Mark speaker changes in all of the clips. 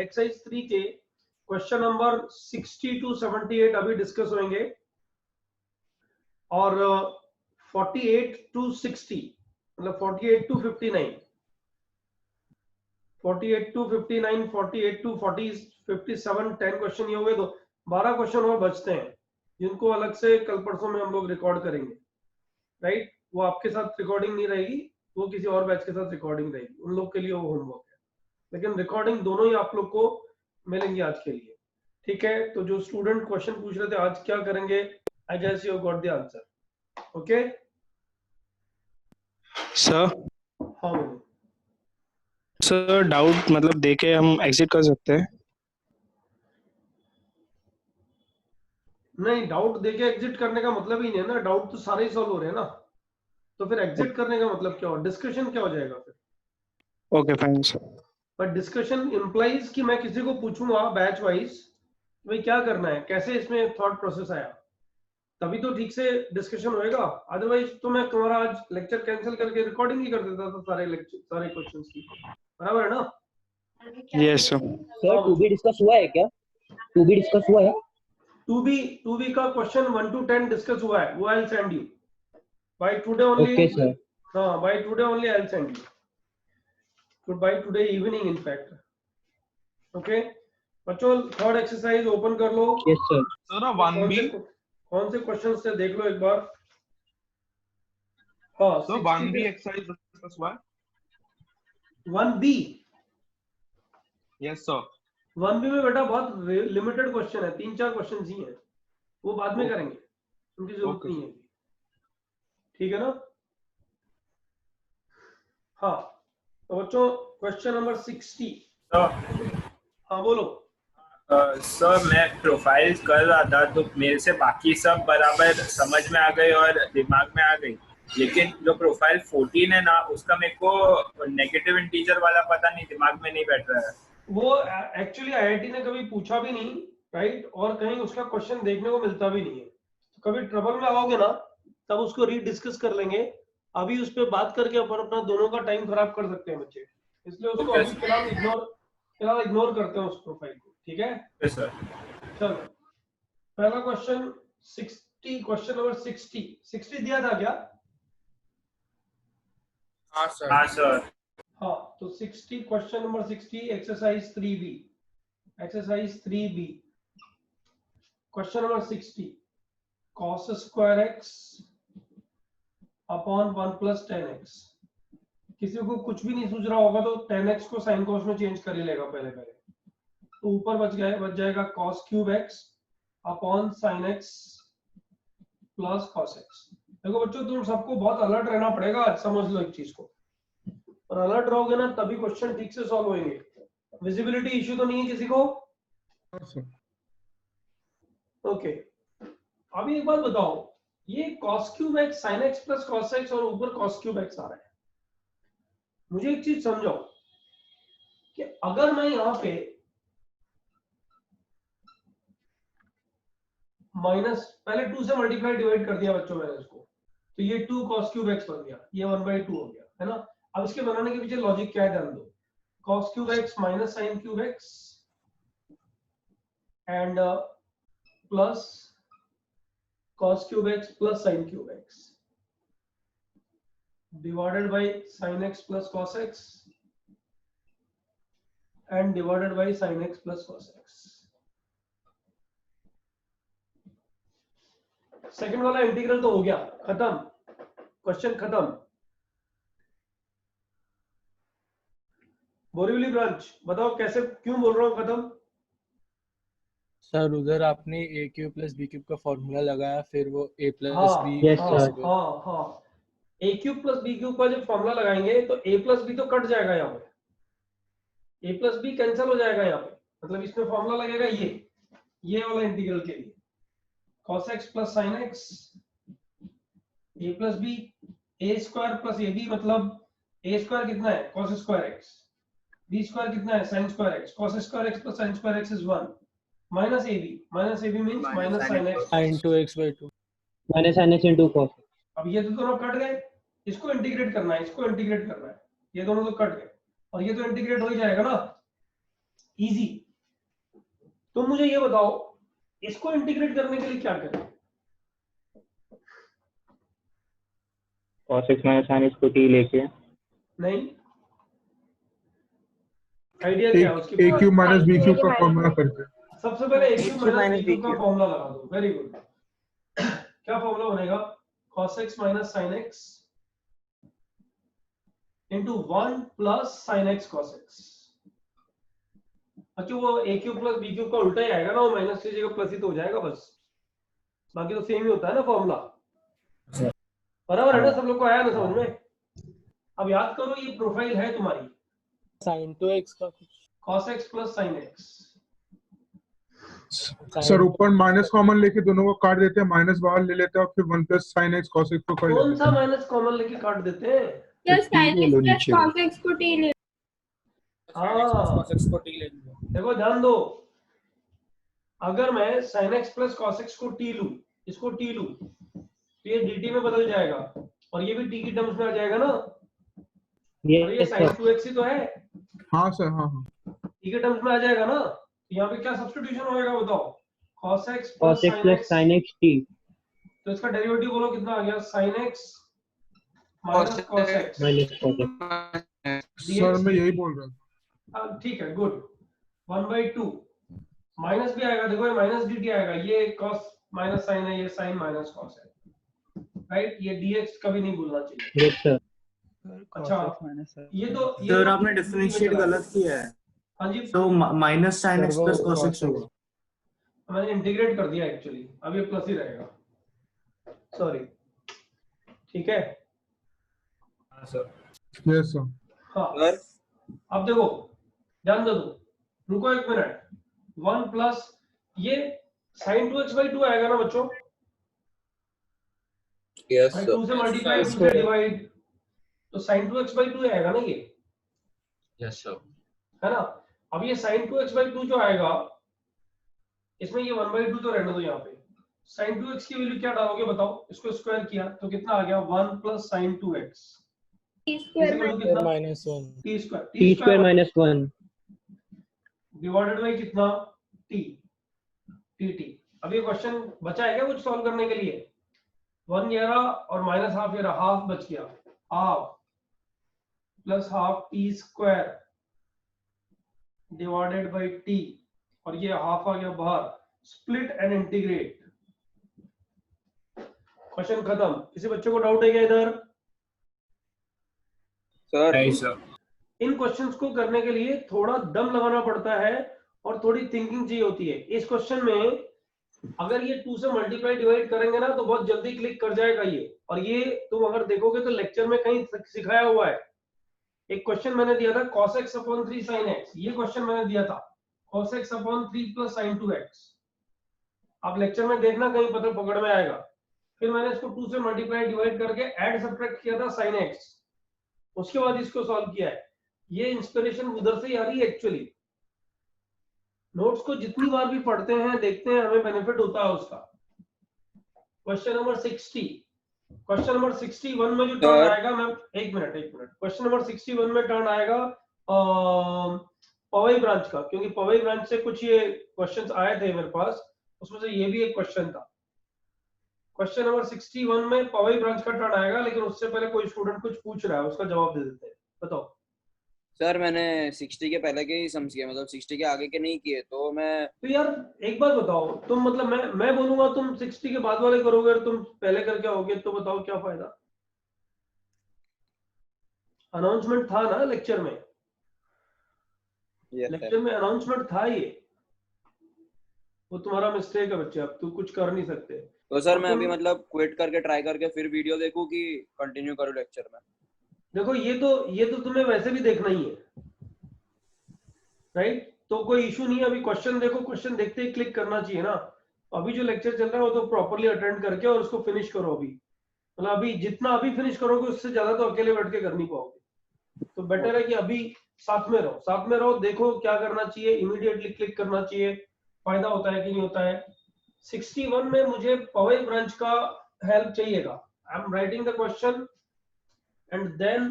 Speaker 1: Exercise 3 के question number 60 to 78 अभी discuss होंगे और 48 to 60 मतलब 48 to 59, 48 to 59, 48 to 40, 57, 10 क्वेश्चन ये हो गए। तो 12 क्वेश्चन और बचते हैं जिनको अलग से कल परसों में हम लोग रिकॉर्ड करेंगे, राइट। वो आपके साथ रिकॉर्डिंग नहीं रहेगी, वो किसी और बैच के साथ रिकॉर्डिंग रहेगी, उन लोग के लिए वो होमवर्क है, लेकिन रिकॉर्डिंग दोनों ही आप लोग को मिलेंगी आज के लिए, ठीक है। तो जो स्टूडेंट क्वेश्चन पूछ रहे थे आज क्या करेंगे, I guess you got the answer, okay
Speaker 2: sir.
Speaker 1: हाँ बोलो।
Speaker 2: सर डाउट मतलब देके हम एग्जिट कर सकते हैं?
Speaker 1: नहीं, डाउट देके एग्जिट करने का मतलब ही नहीं है ना, डाउट तो सारे ही सॉल्व हो रहे हैं ना, तो फिर एग्जिट करने का मतलब क्या हो, डिस्कशन क्या हो जाएगा फिर।
Speaker 2: Okay fine sir.
Speaker 1: पर डिस्कशन इंप्लाइज कि मैं किसी को पूछूंगा बैच वाइज भाई क्या करना है, कैसे इसमें थॉट प्रोसेस आया, तभी तो ठीक से डिस्कशन होएगा। अदरवाइज तो मैं तुम्हारा आज लेक्चर कैंसिल करके रिकॉर्डिंग ही कर देता था सारे लेक्चर सारे क्वेश्चंस की, बराबर है ना।
Speaker 2: Yes sir.
Speaker 3: Sir to be discuss हुआ है क्या? टू बी डिस्कस हुआ है?
Speaker 1: टू बी का क्वेश्चन 1 to 10 डिस्कस हुआ है, वो I will send you by today only.
Speaker 3: Okay sir.
Speaker 1: हाँ, by today only I will send you, तो by today evening in fact, okay. बच्चों थर्ड एक्सरसाइज ओपन कर लो।
Speaker 3: Yes sir.
Speaker 4: सर 1B
Speaker 1: कौन से क्वेश्चन से देख लो एक बार। हाँ
Speaker 4: सर 1B एक्सरसाइज डिस्कस हुआ है।
Speaker 1: 1B
Speaker 4: yes sir.
Speaker 1: 1B में बेटा बहुत लिमिटेड क्वेश्चन है, 3-4 क्वेश्चन ही हैं, वो बाद में करेंगे, उनकी जरूरत नहीं है, ठीक है ना। हाँ तो बच्चों क्वेश्चन नंबर 60। हाँ बोलो।
Speaker 5: सर मैं प्रोफाइल कर रहा था तो मेरे से बाकी सब बराबर समझ में आ गए और दिमाग में आ गई, लेकिन जो प्रोफाइल 14 है ना उसका मेरे को नेगेटिव इंटीजर वाला पता नहीं, दिमाग में नहीं बैठ रहा है।
Speaker 1: वो एक्चुअली आईआईटी ने कभी पूछा भी नहीं, राइट, और कहीं उसका क्वेश्चन देखने को मिलता भी नहीं है। तो कभी ट्रबल में आओगे ना तब उसको रीडिस्कस कर लेंगे, अभी उस पर बात करके अपन अपना दोनों का टाइम खराब कर सकते हैं बच्चे, इसलिए उसको अभी फिलहाल इग्नोर करते हैं उस प्रोफाइल को, ठीक है।
Speaker 5: Yes sir.
Speaker 1: चलो पहला क्वेश्चन 60, क्वेश्चन नंबर 60 दिया था क्या?
Speaker 5: हाँ सर। हाँ सर।
Speaker 1: हाँ तो 60 question number 60 exercise 3B, exercise 3B question number 60 cos square x upon 1 + 10x। किसी को कुछ भी नहीं सूझ रहा होगा तो 10x को sin cos में चेंज कर ही लेगा पहले, तो ऊपर बच जाएगा cos cube x upon sin x plus cos x। देखो बच्चों तुम सबको बहुत अलर्ट रहना पड़ेगा आज, समझ लो एक चीज को, और अलर्ट रहोगे ना तभी क्वेश्चन ठीक से सॉल्व होंगे। विजिबिलिटी इश्यू तो नहीं है किसी को? ओके अभी एक बात बताओ, ये cos cube x sin x plus cos x और ऊपर cos क्यूब x आ रहा है, मुझे एक चीज समझाओ कि अगर मैं यहां पे माइनस पहले 2 से मल्टीप्लाई डिवाइड कर दिया बच्चों मैंने इसको, तो ये 2 cos क्यूब x बन गया, ये 1/2 हो गया, है ना। अब इसके बनाने के पीछे लॉजिक क्या है ध्यान दो, cos cube x minus sin cube x and plus cos cube x plus sin cube x divided by sin x plus cos x and divided by sin x plus cos x। Second वाला integral तो हो गया खत्म, question खत्म। Borivali branch बताओ कैसे, क्यों बोल रहा हूँ खत्म?
Speaker 6: सर उधर आपने a cube plus b cube का फॉर्मूला लगाया, फिर वो a plus b
Speaker 3: yes,
Speaker 6: plus
Speaker 3: sir.
Speaker 1: हाँ a cube plus b cube का जब फॉर्मूला लगाएंगे तो ए प्लस बी तो कट जाएगा, यहाँ पे ए प्लस बी कैंसिल हो जाएगा यहाँ पे, मतलब इसमें फॉर्मूला लगेगा ये वाला इंटीग्रल के लिए cos x plus sin x A plus B, A square plus A B, मतलब ए स्क्वायर कितना है cos square x, B square कितना है sin square x, cos square x plus sin square x is 1 minus A B means minus sin x
Speaker 6: into x by 2
Speaker 3: minus sin x into cos।
Speaker 1: अब ये तो दोनों cut गए, इसको integrate करना है, इसको इंटीग्रेट करना है, ये दोनों तो कट गए और ये तो इंटीग्रेट हो ही जाएगा ना, इजी। तो मुझे ये बताओ इसको इंटीग्रेट करने के लिए क्या करें?
Speaker 3: cos x minus sin x को t लेके
Speaker 1: नहीं, आइडिया क्या है उसके
Speaker 7: ए
Speaker 1: पीछे?
Speaker 7: क्यूब माइनस बी क्यूब का फॉर्मूला करके।
Speaker 1: सबसे पहले a cube minus
Speaker 3: minus
Speaker 1: b cube का फॉर्मूला लगा दो। Very good. क्या फॉर्मूला बनेगा? cos x minus sin x into 1 plus sin x cos x। अच्छा, वो ए क्यूब प्लस बी क्यूब का उल्टा ही आएगा ना, वो माइनस की जगह प्लस ही तो हो जाएगा बस, बाकी तो सेम ही होता है ना फॉर्मूला। बराबर है ना? सब लोग को आया ना समझ में? अब याद करो ये प्रोफाइल है तुम्हारी
Speaker 6: sin to x का कुछ
Speaker 1: cos x plus sin x।
Speaker 7: Sir ऊपर माइनस कॉमन लेके दोनों को काट देते हैं, माइनस बाहर ले लेते हैं और फिर 1 plus sin x cos x को कर
Speaker 1: कौन
Speaker 7: लेते
Speaker 1: सा
Speaker 7: हैं।
Speaker 1: माइनस कॉमन लेके काट देते हैं?
Speaker 8: Just sin x plus cos x को t ले।
Speaker 1: हाँ देखो ध्यान दो, अगर मैं sin x plus cos x को t लूं, इसको t लूं, तो ये dt में बदल जाएगा और ये भी t की टर्म्स में आ जाएगा ना। और ये
Speaker 3: yes
Speaker 1: sin
Speaker 3: sir
Speaker 1: 2x ही तो है,
Speaker 7: हाँ सर, हाँ हाँ।
Speaker 1: t के टर्म्स में आ जाएगा ना। तो यहाँ पे क्या सब्स्टिट्यूशन होएगा बताओ? cos x
Speaker 3: cos
Speaker 1: plus
Speaker 3: x plus sin x t
Speaker 1: तो इसका डेरिवेटिव बोलो कितना आ गया? sin x minus cos x
Speaker 3: minus cos x।
Speaker 7: Sir मैं यही बोल रहा था।
Speaker 1: ठीक है, गुड। 1/2 माइनस भी आएगा, देखो ये माइनस dt आएगा, ये cos माइनस sin है, ये sin माइनस cos है, राइट? ये dx कभी नहीं भूलना चाहिए।
Speaker 3: yes sir
Speaker 1: अच्छा, ये तो
Speaker 5: सर आपने डिफरेंशिएट गलत किया है।
Speaker 1: हाँ जी,
Speaker 5: तो minus sin x plus cos x होगा।
Speaker 1: मैंने इंटीग्रेट कर दिया एक्चुअली, अब ये प्लस ही रहेगा, सॉरी। ठीक है,
Speaker 7: यस सर।
Speaker 1: हाँ। अब देखो ध्यान दो, रुको एक मिनट। 1 प्लस ये sin 2x/2 आएगा ना बच्चों?
Speaker 5: यस
Speaker 1: भाई 2 से मल्टीप्लाई 2 से डिवाइड, तो sin 2x/2 आएगा ना ये,
Speaker 5: यस सर।
Speaker 1: है ना? अब ये sin 2x/2 जो आएगा, इसमें ये 1/2 तो रहने दो यहाँ पे। sin 2x की वैल्यू क्या डालोगे बताओ? इसको स्क्वायर किया तो कितना आ गया? 1 plus sin 2x
Speaker 8: t square
Speaker 1: कितना?
Speaker 6: minus 1
Speaker 1: t square,
Speaker 3: t square minus 1
Speaker 1: divided by कितना? t tt। अब ये क्वेश्चन बचा है क्या कुछ सॉल्व करने के लिए? 1 ये रहा और माइनस हाफ ये रहा, हाफ बच गया, half plus half t square divided by t, और ये हाफ आ गया बाहर, स्प्लिट एंड इंटीग्रेट। क्वेश्चन खत्म। किसी बच्चे को डाउट है क्या इधर?
Speaker 5: नहीं सर।
Speaker 1: इन क्वेश्चंस को करने के लिए थोड़ा दम लगाना पड़ता है और थोड़ी थिंकिंग चाहिए होती है। इस क्वेश्चन में अगर ये 2 से मल्टीप्लाई डिवाइड करेंगे ना तो बहुत जल्दी क्लिक कर जाएगा ये, और ये तुम अगर देखोगे तो लेक्चर में कहीं सिखाया हुआ है। एक क्वेश्चन मैंने दिया था cos x upon 3 sin x, ये क्वेश्चन मैंने दिया था cos x upon 3 plus sin 2x। आप लेक्चर में देखना कहीं पता पकड़ में आएगा। फिर मैंने इसको 2 से मल्टीप्लाई डिवाइड करके ऐड सब्ट्रैक्ट किया था sin x, उसके बाद इसको सॉल्व किया है। ये इंस्पिरेशन उधर से ही आ रही है एक्चुअली। नोट्स को जितनी बार भी पढ़ते हैं देखते हैं हमें बेनिफिट होता है उसका। क्वेश्चन नंबर 60, क्वेश्चन नंबर 61 में जो टर्न आएगा, मैं एक मिनट क्वेश्चन नंबर 61 में टर्न आएगा पवई ब्रांच का, क्योंकि पवई ब्रांच से कुछ ये क्वेश्चंस आए थे मेरे पास, उसमें से ये भी एक क्वेश्चन था। क्वेश्चन नंबर 61 में पवई ब्रांच का टर्न आएगा, लेकिन उससे पहले कोई स्टूडेंट कुछ पूछ रहा है, उसका जवाब दे देते हैं। बताओ
Speaker 9: सर मैंने 60 के पहले के ही सम्स किए, मतलब 60 के आगे के नहीं किए, तो मैं
Speaker 1: तो यार एक बात बताओ, तुम मतलब मैं बोलूंगा तुम 60 के बाद वाले करोगे और तुम पहले करके आओगे, तो बताओ क्या फायदा? अनाउंसमेंट था ना लेक्चर में, लेक्चर में अनाउंसमेंट था ये, वो तुम्हारा मिस्टेक है बच्चे, अब तू कुछ कर नहीं सकते।
Speaker 9: तो सर मैं अभी मतलब क्विट करके ट्राई करके फिर वीडियो देखूं कि कंटिन्यू करूं लेक्चर में?
Speaker 1: देखो ये तो तुम्हें वैसे भी देखना ही है, राइट? तो कोई इशू नहीं है, अभी क्वेश्चन देखो, क्वेश्चन देखते ही क्लिक करना चाहिए ना। अभी जो लेक्चर चल रहा है वो तो प्रॉपर्ली अटेंड करके और उसको फिनिश करो। अभी मतलब अभी जितना अभी फिनिश करोगे उससे ज्यादा तो अकेले बैठ के कर नहीं पाओगे। तो बेटर है कि अभी साथ में रहो, देखो क्या करना चाहिए, इमीडिएटली क्लिक करना चाहिए, फायदा होता है कि नहीं होता है। 61 में मुझे पवई ब्रांच का हेल्प चाहिएगा। I am writing the question and then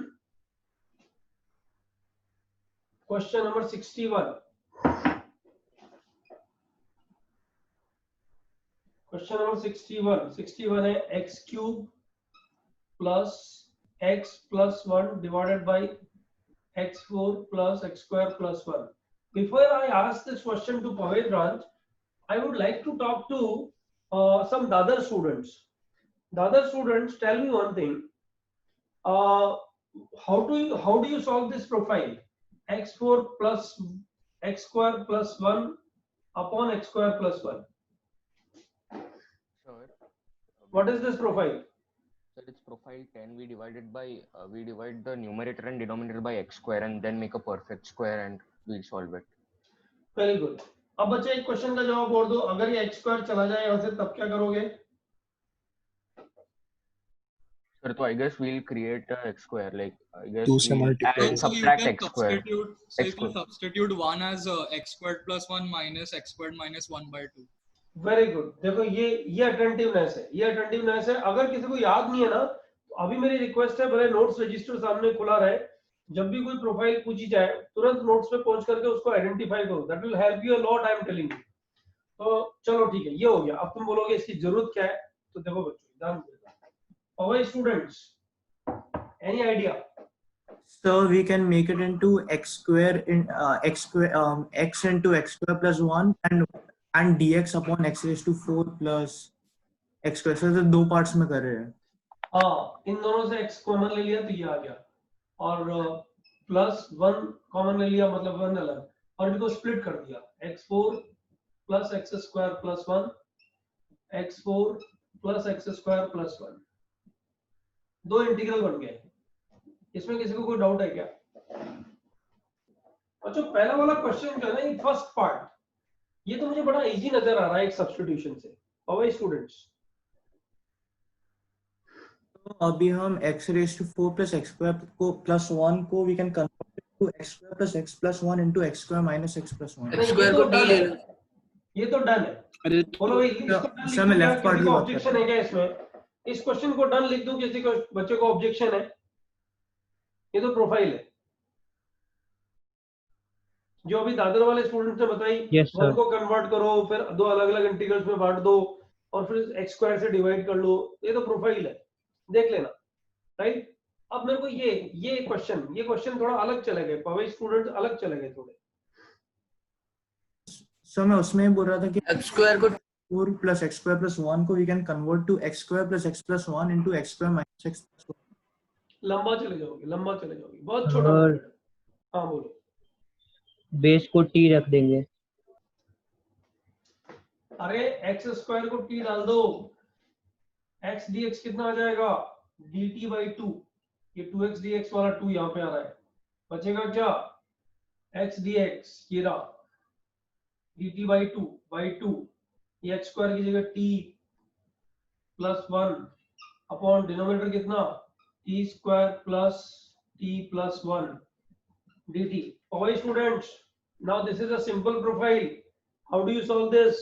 Speaker 1: question number 61, question number 61 है x cube plus x plus 1 divided by x4 plus x square plus 1. Before I ask this question to Pavel Raj, I would like to talk to some Dadar students. Dadar students, tell me one thing. How do you solve this profile? x4 plus x square plus 1 upon x square plus 1.
Speaker 10: Sure.
Speaker 1: What is this profile?
Speaker 10: So its profile 10 we divided by we divide the numerator and denominator by x square and then make a perfect square and we'll solve it.
Speaker 1: Very good. अब बच्चे एक question का जवाब और दो, अगर ये x square चला जाए यहाँ से तब क्या करोगे?
Speaker 10: Sir, so I guess we'll create a x square, like I guess
Speaker 2: 2 से
Speaker 10: we'll
Speaker 2: multiply.
Speaker 10: add, subtract x square.
Speaker 11: So you can substitute 1 as x squared plus 1 minus x squared minus 1 by 2.
Speaker 1: Very good. देखो ये attentiveness है, ये attentiveness है. अगर किसी को याद नहीं है ना, तो अभी मेरी रिक्वेस्ट है, भले नोट्स रजिस्टर सामने खुला रहे, जब भी कोई प्रोफाइल पूछी जाए तुरंत नोट्स पे पहुंच करके उसको आइडेंटिफाई करो. That will help you a lot, I am telling you. तो चलो ठीक है, ये हो गया. अब तुम बोलोगे इसकी जरूरत क्या है, तो देखो बच्चों ध्यान दो. और students, any idea?
Speaker 12: So we can make it into x square in x into x square plus 1 and dx upon x raised to 4 plus x square. So दो पार्ट्स में कर रहे हैं.
Speaker 1: हाँ, इन दोनों से x कॉमन ले लिया तो ये आ गया, और प्लस 1 कॉमन ले लिया, मतलब 1 अलग, और इनको स्प्लिट कर दिया. x4 plus x square plus 1, x4 plus x square plus 1. दो इंटीग्रल बन गए. इसमें किसी को कोई डाउट है क्या? अच्छा, पहला वाला क्वेश्चन जो है ना, ये फर्स्ट पार्ट, ये तो मुझे बड़ा इजी नजर आ रहा है एक सब्स्टिट्यूशन से. और स्टूडेंट्स,
Speaker 12: तो अभी हम x raised to 4 plus x square को plus 1 को we can convert it to x square plus x plus 1 into x square minus x plus 1.
Speaker 1: x square को d ले लो. ये तो डन है.
Speaker 2: अरे
Speaker 1: बोलो भाई, इसको मैं लेफ्ट पार्ट की ऑब्जेक्शन है क्या इसमें? इस क्वेश्चन को डन लिख दूं, किसी को बच्चे को ऑब्जेक्शन है? ये तो प्रोफाइल है जो अभी दादर वाले स्टूडेंट्स ने बताई. वन को कन्वर्ट करो, फिर दो अलग अलग इंटीग्रल्स में बांट दो, और फिर x स्क्वायर से डिवाइड कर लो. ये तो प्रोफाइल है, देख लेना. राइट. अब मेरे को ये क्वेश्चन थोड़ा अलग चले गए, पवेश स्टूडेंट अलग चले गए थोड़े.
Speaker 12: So मैं उसमें बोल रहा था कि x square को 4 plus x square plus 1 को we can convert to x square plus x plus 1 into x square minus x plus 1.
Speaker 1: लंबा चले जाओगे, बहुत छोटा. हाँ बोलो.
Speaker 3: बेस को t रख देंगे.
Speaker 1: अरे x स्क्वायर को t डाल दो, x dx कितना आ जाएगा? dt by 2. ये 2x dx वाला 2 यहाँ पे आ रहा है, बचेगा क्या? x dx ये रहा, dt by 2 ये x स्क्वायर की जगह t प्लस 1 अपॉन डिनोमिनेटर कितना? t square plus t plus 1 dt. All students, now this is a simple profile. How do you solve this?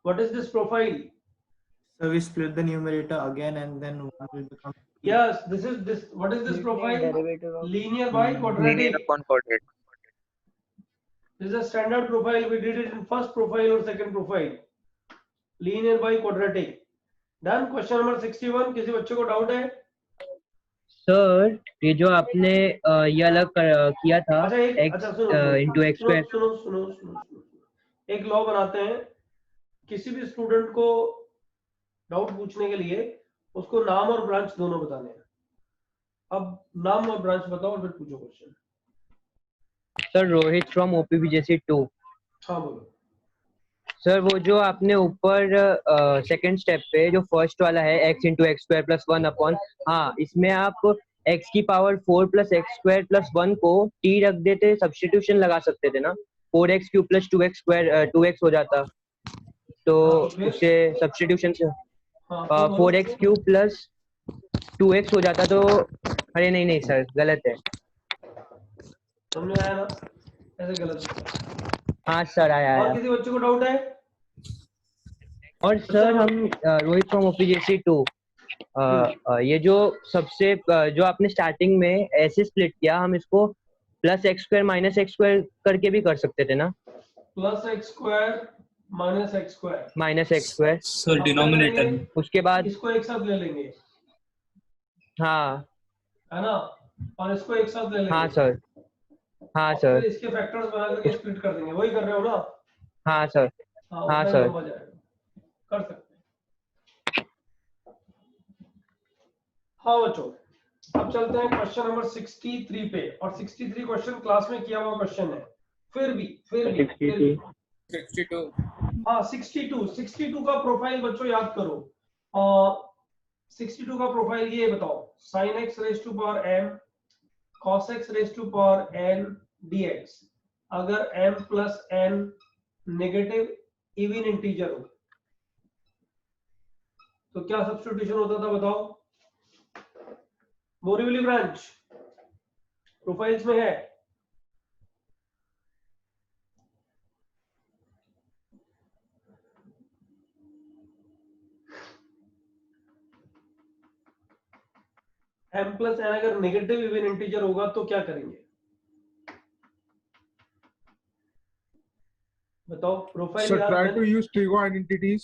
Speaker 1: What is this profile?
Speaker 12: So we split the numerator again and then 1 will become.
Speaker 1: Yes, this. What is this profile? Linear by quadratic.
Speaker 9: Linear upon quadratic.
Speaker 1: This is a standard profile. We did it in first profile or second profile. Linear by quadratic. Done. Question number 61. किसी बच्चे को doubt है?
Speaker 3: Sir, ये जो आपने ये अलग किया था, x into x square.
Speaker 1: सुनो. एक लॉ बनाते हैं. किसी भी स्टूडेंट को डाउट पूछने के लिए उसको नाम और ब्रांच दोनों बताने हैं. अब नाम और ब्रांच बताओ और फिर पूछो question.
Speaker 3: Sir, Rohit from OPBJC 2.
Speaker 1: हाँ बोलो.
Speaker 3: सर, वो जो आपने ऊपर सेकंड स्टेप पे जो फर्स्ट वाला है x into x square plus 1 upon, हाँ, इसमें आप x की power 4 plus x square plus 1 को t रख देते, सब्स्टिट्यूशन लगा सकते थे ना. 4x cube plus 2x square 2x हो जाता, तो उससे सब्स्टिट्यूशन से 4x क्यूब plus 2x हो जाता. तो अरे नहीं सर, गलत है.
Speaker 1: समझ आया ना? ऐसे गलत.
Speaker 3: हाँ सर, आया.
Speaker 1: और किसी बच्चे को डाउट है?
Speaker 3: और सर, हम रोहित फ्रॉम OPBJC 2, ये जो सबसे जो आपने स्टार्टिंग में ऐसे स्प्लिट किया, हम इसको plus x square minus X square करके भी कर सकते थे ना?
Speaker 1: Plus x square minus X square
Speaker 3: minus X square,
Speaker 5: sir denominator में
Speaker 3: उसके बाद
Speaker 1: इसको एक साथ ले लेंगे,
Speaker 3: हाँ
Speaker 1: है ना, और इसको एक साथ ले लेंगे।
Speaker 3: हाँ सर, हाँ
Speaker 1: और फिर
Speaker 3: सर,
Speaker 1: इसके फैक्टर्स बना करके स्प्लिट कर देंगे, वही कर रहे हो ना?
Speaker 3: हाँ सर,
Speaker 1: हाँ
Speaker 3: हाँ
Speaker 1: उतना ही
Speaker 3: सर।
Speaker 1: लंबा जाएगा, कर सकते हैं। हाँ बच्चों, अब चलते हैं क्वेश्चन नंबर 63 पे, और 63 क्वेश्चन क्लास में किया हुआ क्वेश्चन है। फिर भी
Speaker 9: 62
Speaker 1: हाँ 62 का प्रोफाइल बच्चों याद करो। और 62 का प्रोफाइल ये बताओ, sin x raise to power m cos x raise to power n dx, अगर m plus n negative even integer हो तो क्या सब्स्टिट्यूशन होता था बताओ? बोरीवली ब्रांच प्रोफाइल्स में है। m प्लस n अगर नेगेटिव इवन इंटीजर होगा तो क्या करेंगे बताओ? प्रोफाइल
Speaker 7: So
Speaker 1: याद
Speaker 7: try
Speaker 1: कर।
Speaker 7: to use trigo identities.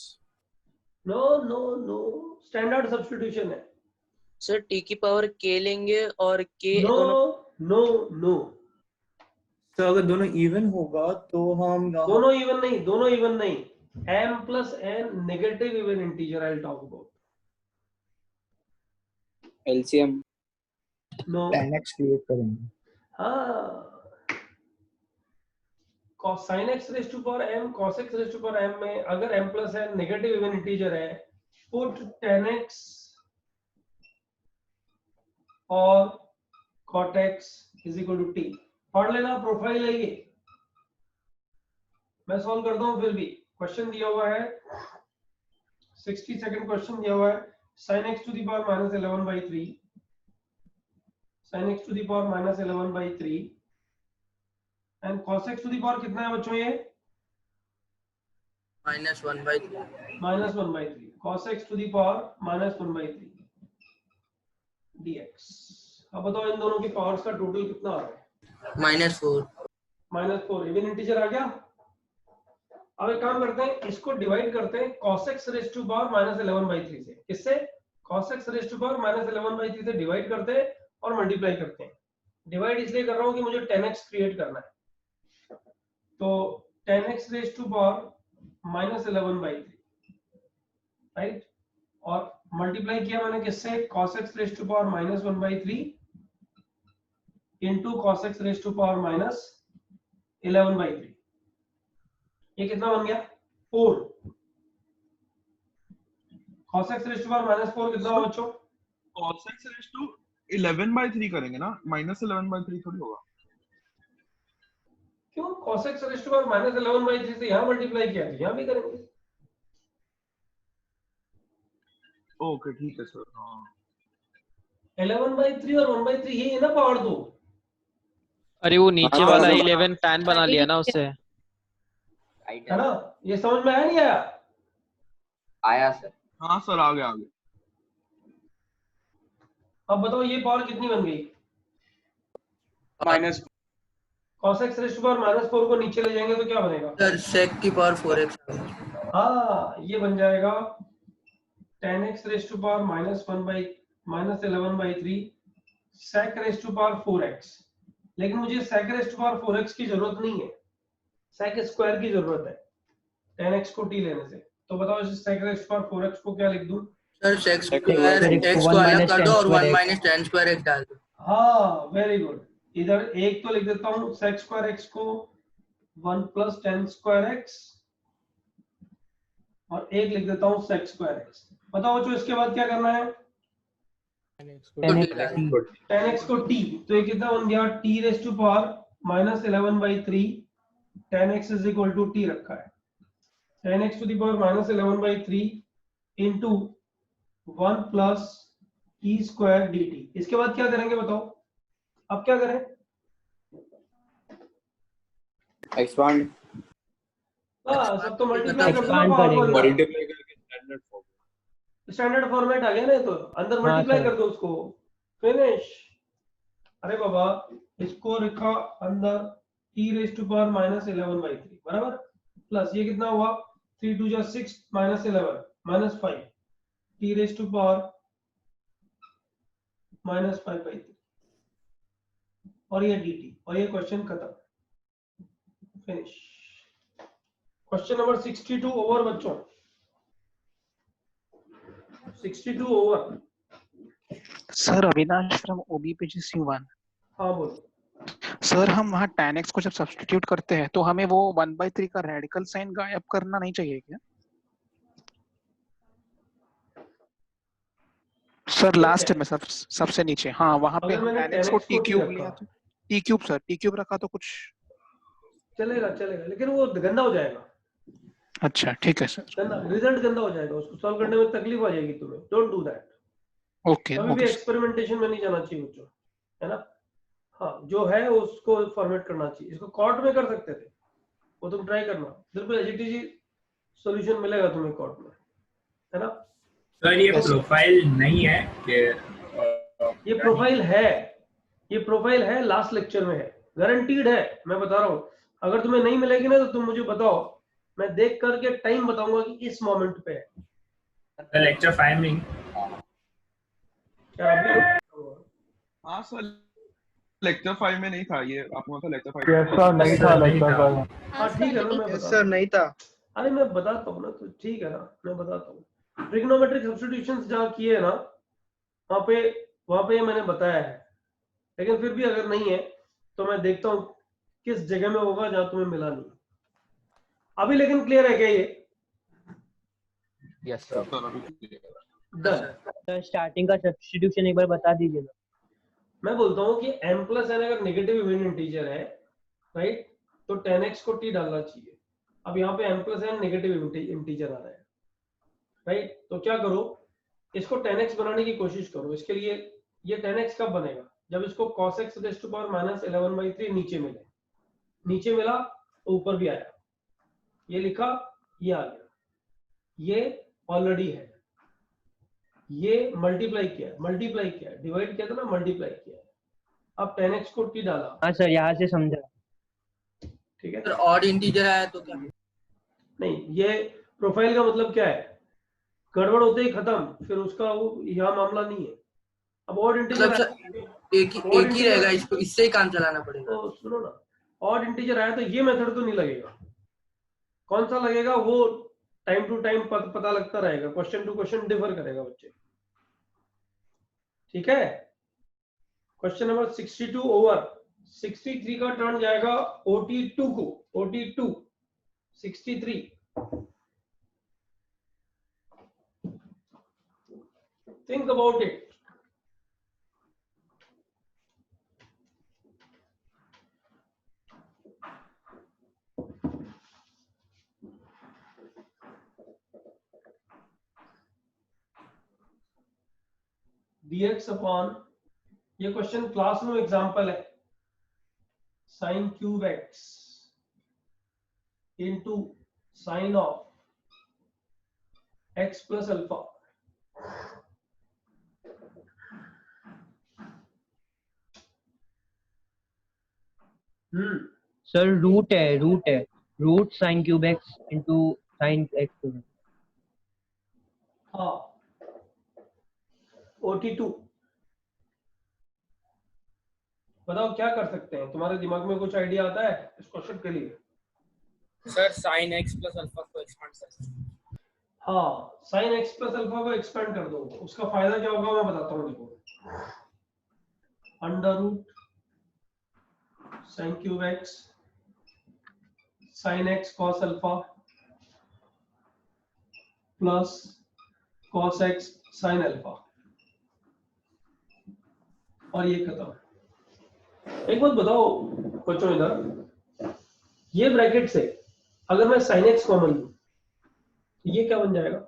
Speaker 1: No no no, standard substitution है।
Speaker 13: सर टी की पावर के लेंगे और के
Speaker 1: नो नो नो,
Speaker 12: तो अगर दोनों इवन होगा तो हम
Speaker 1: दोनों इवन नहीं, m plus n negative even integer I will talk about.
Speaker 9: LCM
Speaker 1: no
Speaker 12: 10x create करेंगे।
Speaker 1: हाँ, cos sin x raise to power m cos x raise to power m में अगर m plus n negative even integer है, put 10x और cot x is equal to t। पढ़ लेना, profile है ये, मैं सॉल्व करता हूं। फिर भी क्वेश्चन दिया हुआ है, 62nd क्वेश्चन दिया हुआ है, sin x to the power minus 11/3 sin x to the power minus 11/3 and cos x to the power कितना है बच्चों? ये
Speaker 13: -1/3
Speaker 1: -1/3 cos x to the power -1/3 dx। अब बताओ इन दोनों की पावर्स का टोटल कितना आ रहा है? -4 इवन इंटीजर आ गया। अब एक काम करते हैं, इसको डिवाइड करते हैं cos x raise to power -11/3 से। किससे? cos x raise to power -11/3 से डिवाइड करते हैं और मल्टीप्लाई करते हैं। डिवाइड इसलिए कर रहा हूं कि मुझे 10x क्रिएट करना है, तो 10x raise to power -11/3, right, और मल्टीप्लाई किया मैंने किससे? cos x raise to power -1/3 into cos x raise to power -11/3। ये कितना बन गया? 4। cos x raise to power -4 कितना होगा बच्चों?
Speaker 4: cos x रेज टू 11/3 करेंगे ना, -11/3 थोड़ी होगा।
Speaker 1: क्यों? cos x raise to power -11/3 से यहाँ मल्टीप्लाई किया है, यहाँ भी करेंगे।
Speaker 4: ओके ठीक है सर। हाँ
Speaker 1: 11/3 और 1/3 ये है ना पावर दो।
Speaker 14: अरे वो नीचे वाला 11 tan बना लिया ना उससे,
Speaker 1: है ना? ये समझ में आया नहीं आया?
Speaker 9: आया सर।
Speaker 4: हाँ सर, आ गया।
Speaker 1: अब बताओ ये पावर कितनी बन गई?
Speaker 4: Minus
Speaker 1: cos x raise to power -4 को नीचे ले जाएंगे तो क्या बनेगा?
Speaker 13: सर sec की पावर 4x।
Speaker 1: हाँ, ये बन जाएगा 10x raise to power -11/3 sec raise to power 4x। लेकिन मुझे sec raise to power 4x की जरूरत नहीं है, sec स्क्वायर की जरूरत है 10x को t लेने से। तो बताओ इस sec raise to power 4x को क्या लिख दूं?
Speaker 13: सर sec स्क्वायर x को अलग कर दो और 1 - tan स्क्वायर x डाल दो।
Speaker 1: हाँ वेरी गुड, इधर एक तो लिख देता हूँ sec स्क्वायर x को 1 + tan स्क्वायर x, और एक लिख देता हूँ sec स्क्वायर x। बताओ बच्चों इसके बाद क्या करना है? 10x को t, तो ये कितना बन गया? t raise to power -11/3 10x is equal to t रखा है, 10x to the power -11/3 into 1 + t square dt। इसके बाद क्या करेंगे बताओ? अब क्या करें?
Speaker 9: एक्सपांड।
Speaker 1: सब तो मल्टीप्लाई कर दो,
Speaker 5: मल्टीप्लाई करके
Speaker 1: स्टैंडर्ड फॉर्मेट आ गया ना, तो अंदर मल्टीप्लाई कर दो उसको, फिनिश। अरे बाबा इसको रखा अंदर t raise to power minus 11/3 बराबर, प्लस ये कितना हुआ 3 2 जा 6 minus 11 minus 5 t raise to power minus 5/3 और ये dt और ये क्वेश्चन खत्म, फिनिश। क्वेश्चन नंबर 62 ओवर बच्चों, 62 over.
Speaker 15: Sir Avinash from OBPGC1।
Speaker 1: हाँ बोलो
Speaker 15: सर, हम वहाँ tan x को जब सब्स्टिट्यूट करते हैं तो हमें वो 1/3 का रेडिकल साइन गायब करना नहीं चाहिए क्या? सर लास्ट में सबसे नीचे, हाँ वहाँ पे हम tan x को t क्यूब लिया तो t cube, sir t cube रखा तो कुछ
Speaker 1: चलेगा लेकिन वो गंदा हो जाएगा।
Speaker 15: अच्छा ठीक है सर।
Speaker 1: रिजल्ट गंदा हो जाएगा, उसको सॉल्व करने में तकलीफ आ जाएगी तुम्हें, डोंट डू दैट।
Speaker 15: ओके
Speaker 1: कभी भी एक्सपेरिमेंटेशन में नहीं जाना चाहिए बच्चों, है ना। हाँ जो है उसको फॉर्मेट करना चाहिए। इसको कॉर्ट में कर सकते थे, वो तुम ट्राई करना, बिल्कुल एजीटीजी सॉल्यूशन मिलेगा तुम्हें कॉर्ट में, है ना।
Speaker 5: सर ये प्रोफाइल नहीं है कि
Speaker 1: ये प्रोफाइल है, लास्ट लेक्चर में है, गारंटीड है, मैं बता रहा हूँ। अगर तुम्हें नहीं मिलेगी ना तो तुम मुझे बताओ, मैं देख करके टाइम बताऊंगा कि इस मोमेंट पे है।
Speaker 5: लेक्चर 5 में
Speaker 1: क्या अभी?
Speaker 4: हाँ सर लेक्चर 5 में नहीं था ये, आपको था लेक्चर 5?
Speaker 7: यस सर नहीं था लेक्चर 5।
Speaker 1: हाँ ठीक है ना, मैं
Speaker 3: यस सर नहीं था।
Speaker 1: अरे मैं बताता हूँ ना, तो ठीक है ना, मैं बताता हूँ। ट्रिग्नोमेट्रिक सब्स्टिट्यूशंस जहाँ किए ना वहाँ पे मैंने बताया है, लेकिन फिर भी अगर नहीं है तो मैं देखता हूँ किस जगह में होगा जहाँ तुम्हें मिला नहीं अभी। लेकिन क्लियर है क्या ये?
Speaker 10: Yes sir.
Speaker 3: सर स्टार्टिंग का सब्स्टिट्यूशन एक बार बता दीजिए ना।
Speaker 1: मैं बोलता हूँ कि m प्लस n अगर नेगेटिव इवन इंटीजर है, राइट, तो tan x को t डालना चाहिए। अब यहाँ पे m plus n negative integer आ रहा है, राइट, तो क्या करो, इसको tan x बनाने की कोशिश करो। इसके लिए ये tan x कब बनेगा? जब इसको cos x raise to power minus 11/3 नीचे मिला तो ऊपर भी आया, ये लिखा, ये आ गया, ये ऑलरेडी है, ये मल्टीप्लाई किया, डिवाइड किया था ना, मल्टीप्लाई किया। अब tan x को t डाला।
Speaker 3: हाँ सर यहाँ से समझा।
Speaker 1: ठीक है,
Speaker 13: सर ऑड इंटीजर आया तो क्या?
Speaker 1: नहीं, ये प्रोफाइल का मतलब क्या है, गड़बड़ होते ही खत्म, फिर उसका वो यहाँ मामला नहीं है। अब ऑड इंटीजर
Speaker 13: एक ही रहेगा, इसको इससे ही काम चलाना पड़ेगा।
Speaker 1: तो सुनो ना, ऑड इंटीजर आया तो ये मेथड तो नहीं लगेगा, कौन सा लगेगा वो टाइम टू टाइम पता लगता रहेगा, क्वेश्चन टू क्वेश्चन डिफर करेगा बच्चे। ठीक है, क्वेश्चन नंबर 62 ओवर। 63 का टर्न जाएगा OT2 को, OT2 63। Think about it. dx upon, ये क्वेश्चन क्लासरूम एग्जांपल है, sine cube x into sine of x plus alpha.
Speaker 3: Sir root है root sine cube x into sine x।
Speaker 1: हाँ, OT2 बताओ क्या कर सकते हैं, तुम्हारे दिमाग में कुछ आइडिया आता है इस क्वेश्चन के लिए?
Speaker 13: Sir sine x plus alpha को एक्सपेंड कर।
Speaker 1: हाँ, साइन x प्लस अल्फा को एक्सपेंड कर दो, उसका फायदा क्या होगा मैं बताता हूँ। देखो, under root sine cube x sine x cos alpha plus cos x sine alpha, और ये खत्म। एक बात बताओ बच्चों, इधर ये ब्रैकेट से अगर मैं sin x कॉमन लूं तो ये क्या बन जाएगा?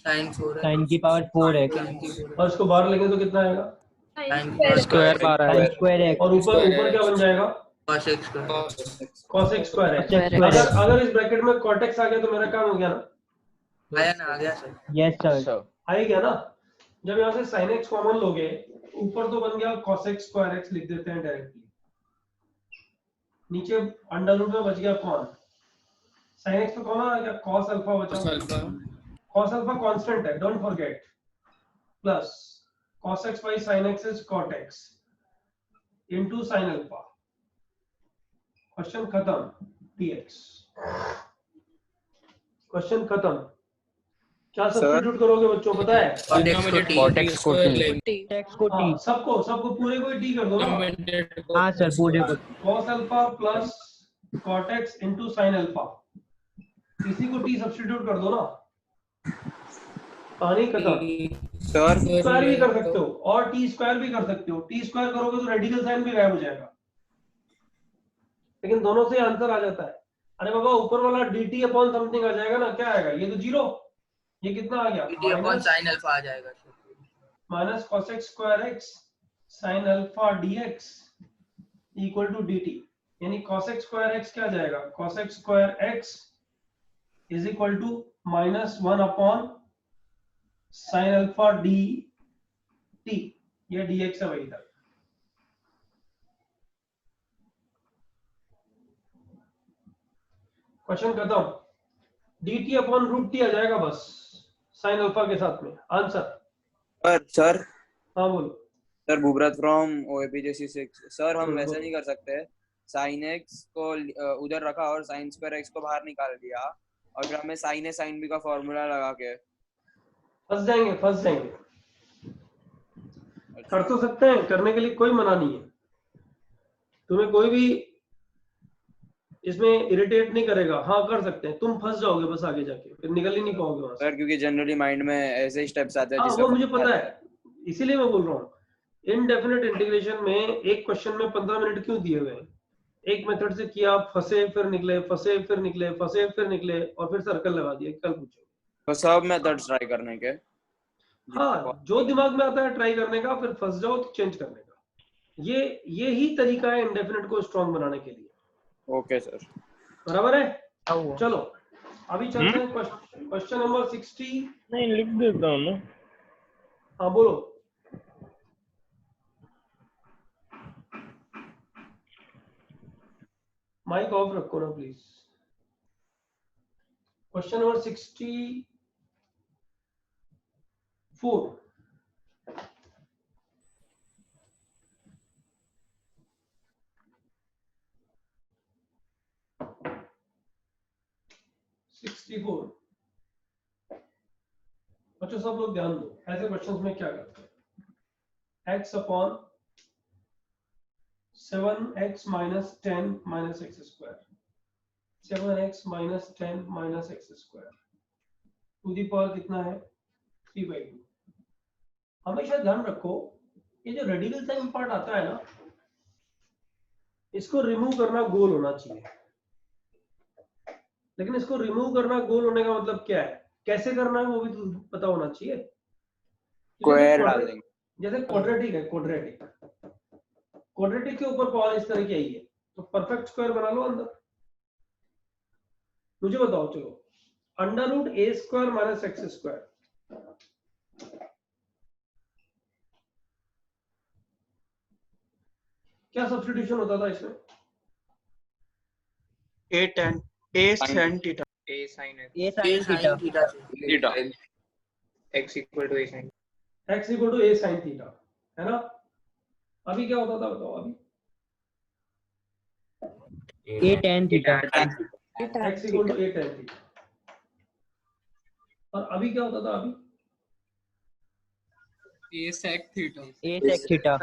Speaker 3: साइन की पावर 4x,
Speaker 1: और इसको बाहर लेंगे तो कितना आएगा?
Speaker 14: स्क्वायर बार है,
Speaker 3: स्क्वायर x,
Speaker 1: और ऊपर क्या बन जाएगा?
Speaker 13: cos x square.
Speaker 1: cos x square है। अगर इस ब्रैकेट में cot x आ गया तो मेरा काम हो गया ना?
Speaker 13: आया ना, आ गया सर।
Speaker 3: यस सर,
Speaker 1: आ गया ना? जब यहाँ से sin x कॉमन लोगे, ऊपर तो बन गया cos x स्क्वायर x, लिख देते हैं डायरेक्टली, नीचे अंडर रूट में बच गया कौन, sin x तो कॉमन आ गया, cos अल्फा बचा, cos अल्फा कांस्टेंट है, don't forget, plus cos x by sin x is cot x into sin alpha, question खत्म, dx, क्वेश्चन खत्म। क्या सब्स्टिट्यूट करोगे बच्चों, पता है? सबको पूरे को टी कर दो ना।
Speaker 3: हाँ सर, पूरे को।
Speaker 1: cos alpha plus cot x into sin alpha, इसी को टी सब्स्टिट्यूट कर दो ना, कहानी खत्म।
Speaker 9: सर
Speaker 1: स्क्वायर भी कर सकते हो और टी स्क्वायर भी कर सकते हो, टी स्क्वायर करोगे तो रेडिकल साइन भी गायब हो जाएगा, लेकिन दोनों से आंसर आ जाता है। अरे बाबा ऊपर वाला dt अपॉन समथिंग आ जाएगा ना, क्या आएगा, ये तो जीरो, ये कितना आ गया,
Speaker 13: dt अपॉन sin अल्फा आ जाएगा,
Speaker 1: minus cos x square x sin alpha dx equal to dt, यानी cos x स्क्वायर x क्या आ जाएगा, cos x square x is equal to minus 1 upon sin alpha dt, ये dx है वही तक। क्वेश्चन खत्म, dt अपॉन रूट टी आ जाएगा बस sin अल्फा के साथ में, आंसर।
Speaker 9: सर
Speaker 1: हाँ बोलो।
Speaker 9: सर भूभरत फ्रॉम OAPJC6, सर हम वैसे नहीं कर सकते, sin x को उधर रखा और sin स्क्वायर x को बाहर निकाल दिया और फिर हमें sin a sin b का फॉर्मूला लगा के
Speaker 1: फंस जाएंगे, कर तो सकते हैं, करने के लिए कोई मना नहीं है, तुम्हें कोई भी इसमें इरिटेट नहीं करेगा, हाँ कर सकते हैं, तुम फंस जाओगे बस आगे जाके, फिर निकल ही नहीं पाओगे वहां से।
Speaker 9: सर क्योंकि जनरली माइंड में ऐसे स्टेप्स आते हैं
Speaker 1: वो मुझे पता है, इसीलिए मैं बोल रहा हूँ, इनडेफिनेट इंटीग्रेशन में एक क्वेश्चन में 15 मिनट क्यों दिए हुए हैं, एक मेथड से किया, फंसे फिर निकले, फंसे फिर निकले, फंसे फिर निकले, और फिर सर्कल लगा दिया, कल पूछो।
Speaker 9: तो सब मेथड्स ट्राई करने के,
Speaker 1: हाँ जो दिमाग में आता है ट्राई करने का, फिर फंस जाओ तो चेंज करने का, ये ही तरीका है इंडेफिनेट को स्ट्रॉन्ग बनाने के लिए।
Speaker 9: ओके सर,
Speaker 1: बराबर है, चलो अभी चलते हैं क्वेश्चन नंबर 60।
Speaker 2: नहीं लिख देता हूँ ना।
Speaker 1: हाँ बोलो। माइक ऑफ रखो ना प्लीज। Question number 64। बच्चों सब लोग ध्यान दो, ऐसे क्वेश्चंस में क्या करते हैं, x upon 7x minus 10 minus X square, 7x minus 10 minus X square to the power कितना है 3/2। हमेशा ध्यान रखो ये जो रेडिकल साइन पार्ट आता है ना, इसको रिमूव करना गोल होना चाहिए, लेकिन इसको रिमूव करना गोल होने का मतलब क्या है, कैसे करना है वो भी तो पता होना चाहिए।
Speaker 9: स्क्वायर डाल देंगे,
Speaker 1: जैसे क्वाड्रेटिक है, क्वाड्रेटिक के ऊपर पावर इस तरह की आई है, तो परफेक्ट स्क्वायर बना लो अंदर। मुझे बताओ, चलो अंडर रूट ए स्क्वायर माइनस एक्स स्क्वायर, क्या सब्स्टिट्यूशन होता था इसमें?
Speaker 15: a sin theta,
Speaker 3: a sin theta,
Speaker 15: x equal to a sin
Speaker 1: theta, है ना? अभी क्या होता था बताओ, अभी
Speaker 3: a tan theta,
Speaker 1: x equal to a tan theta, और अभी क्या होता था, अभी
Speaker 11: a sec theta,
Speaker 3: a sec theta।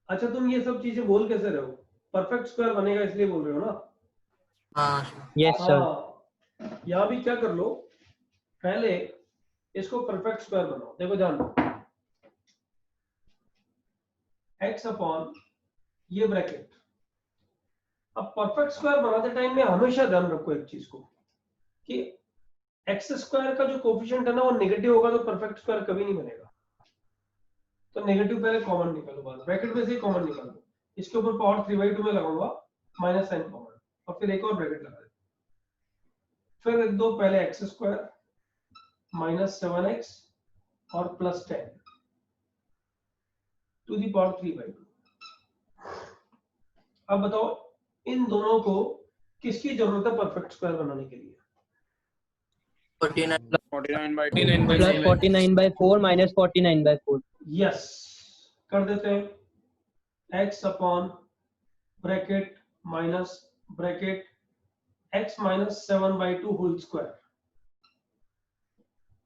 Speaker 1: अच्छा तुम ये सब चीजें बोल कैसे रहे हो, परफेक्ट स्क्वायर बनेगा इसलिए बोल रहे हो ना?
Speaker 3: Yes sir.
Speaker 1: यहाँ भी क्या कर लो, पहले इसको परफेक्ट स्क्वायर बनाओ। देखो ध्यान दो, x अपॉन ये ब्रैकेट, अब परफेक्ट स्क्वायर बनाते टाइम में हमेशा ध्यान रखो एक चीज को कि एक्स स्क्वायर का जो कोफिशिएंट है ना वो नेगेटिव होगा तो परफेक्ट स्क्वायर कभी नहीं बनेगा। तो नेगेटिव पहले कॉमन निकालो, बाद ब्रैकेट में से कॉमन निकालो, इसके ऊपर पावर 3/2 में लगाऊंगा, माइनस साइन कॉमन, और फिर एक और ब्रैकेट लगा दे, फिर दो पहले एक्स स्क्वायर माइनस 7x और प्लस 10, टू दी पावर 3/2। अब बताओ इन दोनों को किसकी जरूरत है परफेक्ट स्क्वायर बनाने के लिए?
Speaker 9: 49/2
Speaker 3: प्लस 49/4 माइनस 49/4।
Speaker 1: यस, कर देते हैं। x upon bracket minus bracket x minus 7/2 whole square,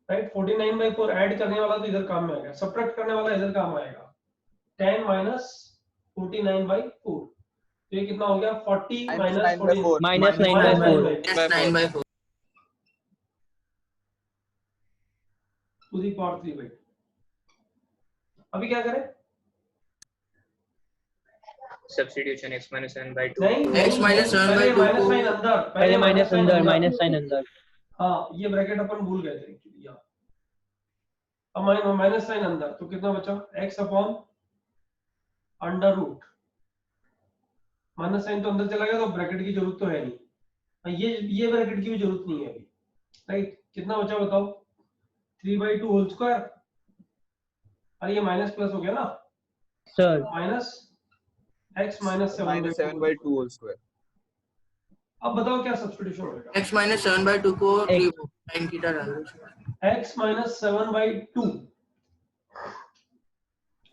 Speaker 1: right. 49/4 add करने वाला तो इधर काम में आएगा, सब्ट्रैक्ट करने वाला इधर काम आएगा। 10 माइनस 49/4, तो ये कितना हो गया? 40 minus 40
Speaker 3: minus 9/4
Speaker 13: 9/4
Speaker 1: to the power 3/2। अभी क्या करें?
Speaker 10: सब्स्टिट्यूशन x minus 7/2
Speaker 1: नहीं,
Speaker 13: x minus 7/2
Speaker 1: माइनस
Speaker 13: को
Speaker 1: साइन अंदर,
Speaker 3: पहले माइनस अंदर, माइनस साइन अंदर।
Speaker 1: हाँ, ये ब्रैकेट अपन भूल गए थे एक्चुअली यहाँ। अब माइनस साइन अंदर, तो कितना बचा? x upon under root, minus sign तो अंदर चला गया तो ब्रैकेट की जरूरत तो है नहीं। ये ब्रैकेट की भी जरूरत नहीं है अभी, राइट। कितना बचा बताओ? 3/2 होल स्क्वायर, अरे ये माइनस प्लस हो गया ना
Speaker 3: sir,
Speaker 1: minus x minus
Speaker 9: 7/2 whole square.
Speaker 1: अब बताओ क्या सब्स्टिट्यूशन होगा?
Speaker 13: x minus 7/2 को 3 sin थीटा डाल दो।
Speaker 1: x minus 7/2,3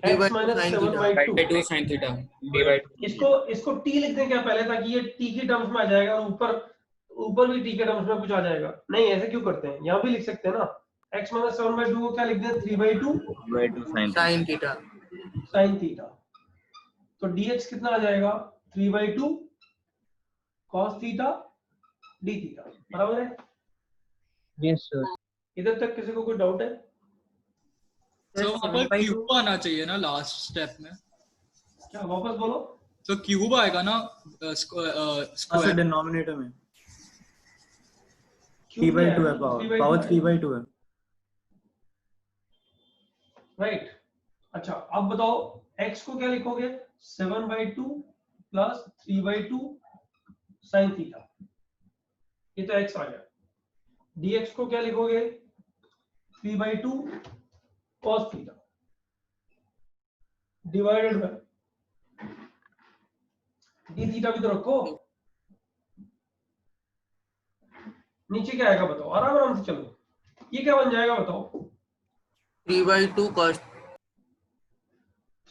Speaker 1: x minus 7/2
Speaker 13: sin theta.
Speaker 1: इसको t लिख दें क्या पहले, ताकि ये t की टर्म्स में आ जाएगा और ऊपर भी t के टर्म्स में कुछ आ जाएगा। नहीं, ऐसे क्यों करते हैं? यहाँ भी लिख सकते हैं ना। x माइनस 7/2 को क्या लिख दें? 3/2
Speaker 13: sin थीटा।
Speaker 1: sin theta. तो dx कितना आ जाएगा? 3/2 cos थीटा d थीटा, बराबर है?
Speaker 3: Yes sir.
Speaker 1: इधर तक किसी को कोई डाउट है?
Speaker 11: सर वहाँ पर क्यूब आना चाहिए ना लास्ट स्टेप में।
Speaker 1: क्या, वापस बोलो।
Speaker 11: तो क्यूब आएगा ना
Speaker 12: अच्छा, डिनोमिनेटर में 3/2 है, पावर 3/2 है,
Speaker 1: राइट। अच्छा, अब बताओ x को क्या लिखोगे? 7/2 प्लस 3/2 sin थीटा, ये तो x आ गया। dx को क्या लिखोगे? 3/2 cos theta divided by d theta भी तो रखो। नीचे क्या आएगा बताओ, आराम आराम से चलो। ये क्या बन जाएगा बताओ?
Speaker 13: 3/2 cos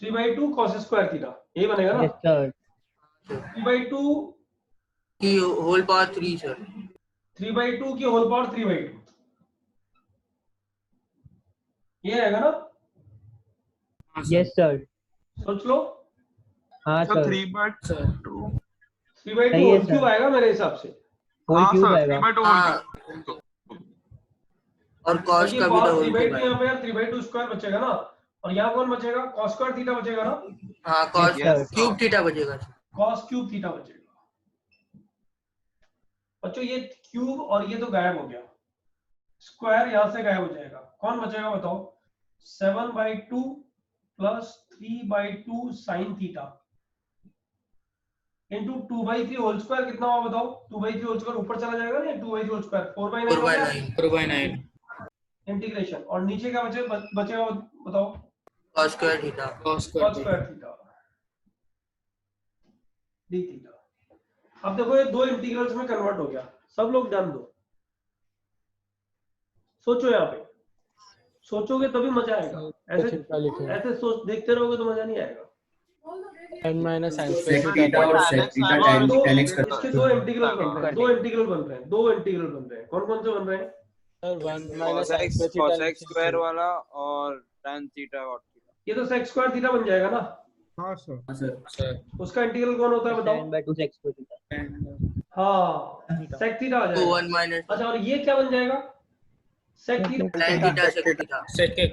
Speaker 1: 3/2 cos स्क्वायर थीटा, ये बनेगा ना?
Speaker 3: Yes sir.
Speaker 1: 3/2
Speaker 13: की होल पावर 3 सर।
Speaker 1: 3/2 की होल पावर 3/2, ये आएगा ना?
Speaker 3: Yes sir.
Speaker 1: सोच लो।
Speaker 3: हाँ सर,
Speaker 4: 3/2
Speaker 1: 3/2 होल क्यूब आएगा मेरे हिसाब से।
Speaker 3: होल क्यूब आएगा।
Speaker 4: 3/2 होल क्यूब।
Speaker 13: और cos का भी तो होल
Speaker 1: 3/2
Speaker 13: क्यूब
Speaker 1: यहाँ पे 3/2 स्क्वायर बचेगा ना, और यहाँ कौन बचेगा? cos स्क्वायर थीटा बचेगा ना?
Speaker 13: हाँ, cos क्यूब थीटा बचेगा।
Speaker 1: cos क्यूब थीटा बचेगा। बच्चों ये क्यूब और ये तो गायब हो गया, स्क्वायर यहाँ से गायब हो जाएगा। कौन बचेगा बताओ? 7/2 plus 3/2 sin theta into 2/3 whole square. कितना हुआ बताओ? 2/3 होल स्क्वायर ऊपर चला जाएगा ना, 2/3 होल स्क्वायर
Speaker 13: 4/9
Speaker 1: इंटीग्रेशन। और नीचे क्या बचेगा बताओ?
Speaker 13: cos square theta.
Speaker 1: cos square theta d theta. अब देखो ये दो इंटीग्रल्स में कन्वर्ट हो गया। सब लोग ध्यान दो, सोचो। यहाँ पे सोचोगे तभी मजा आएगा, ऐसे सोच देखते रहोगे तो मजा नहीं आएगा।
Speaker 6: n minus sin
Speaker 1: इसके दो इंटीग्रल बन रहे हैं। कौन कौन से बन रहे हैं?
Speaker 6: Sir 1 minus
Speaker 9: cos x square वाला और tan थीटा और थीटा।
Speaker 1: ये तो sec स्क्वायर थीटा बन जाएगा ना?
Speaker 7: हाँ सर।
Speaker 1: उसका इंटीग्रल कौन होता है बताओ?
Speaker 3: 10/2 sec square थीटा।
Speaker 1: हाँ, sec थीटा आ जाएगा।
Speaker 13: 1 minus
Speaker 1: अच्छा, और ये क्या बन जाएगा? sec theta
Speaker 13: tan theta sec theta.
Speaker 9: sec x।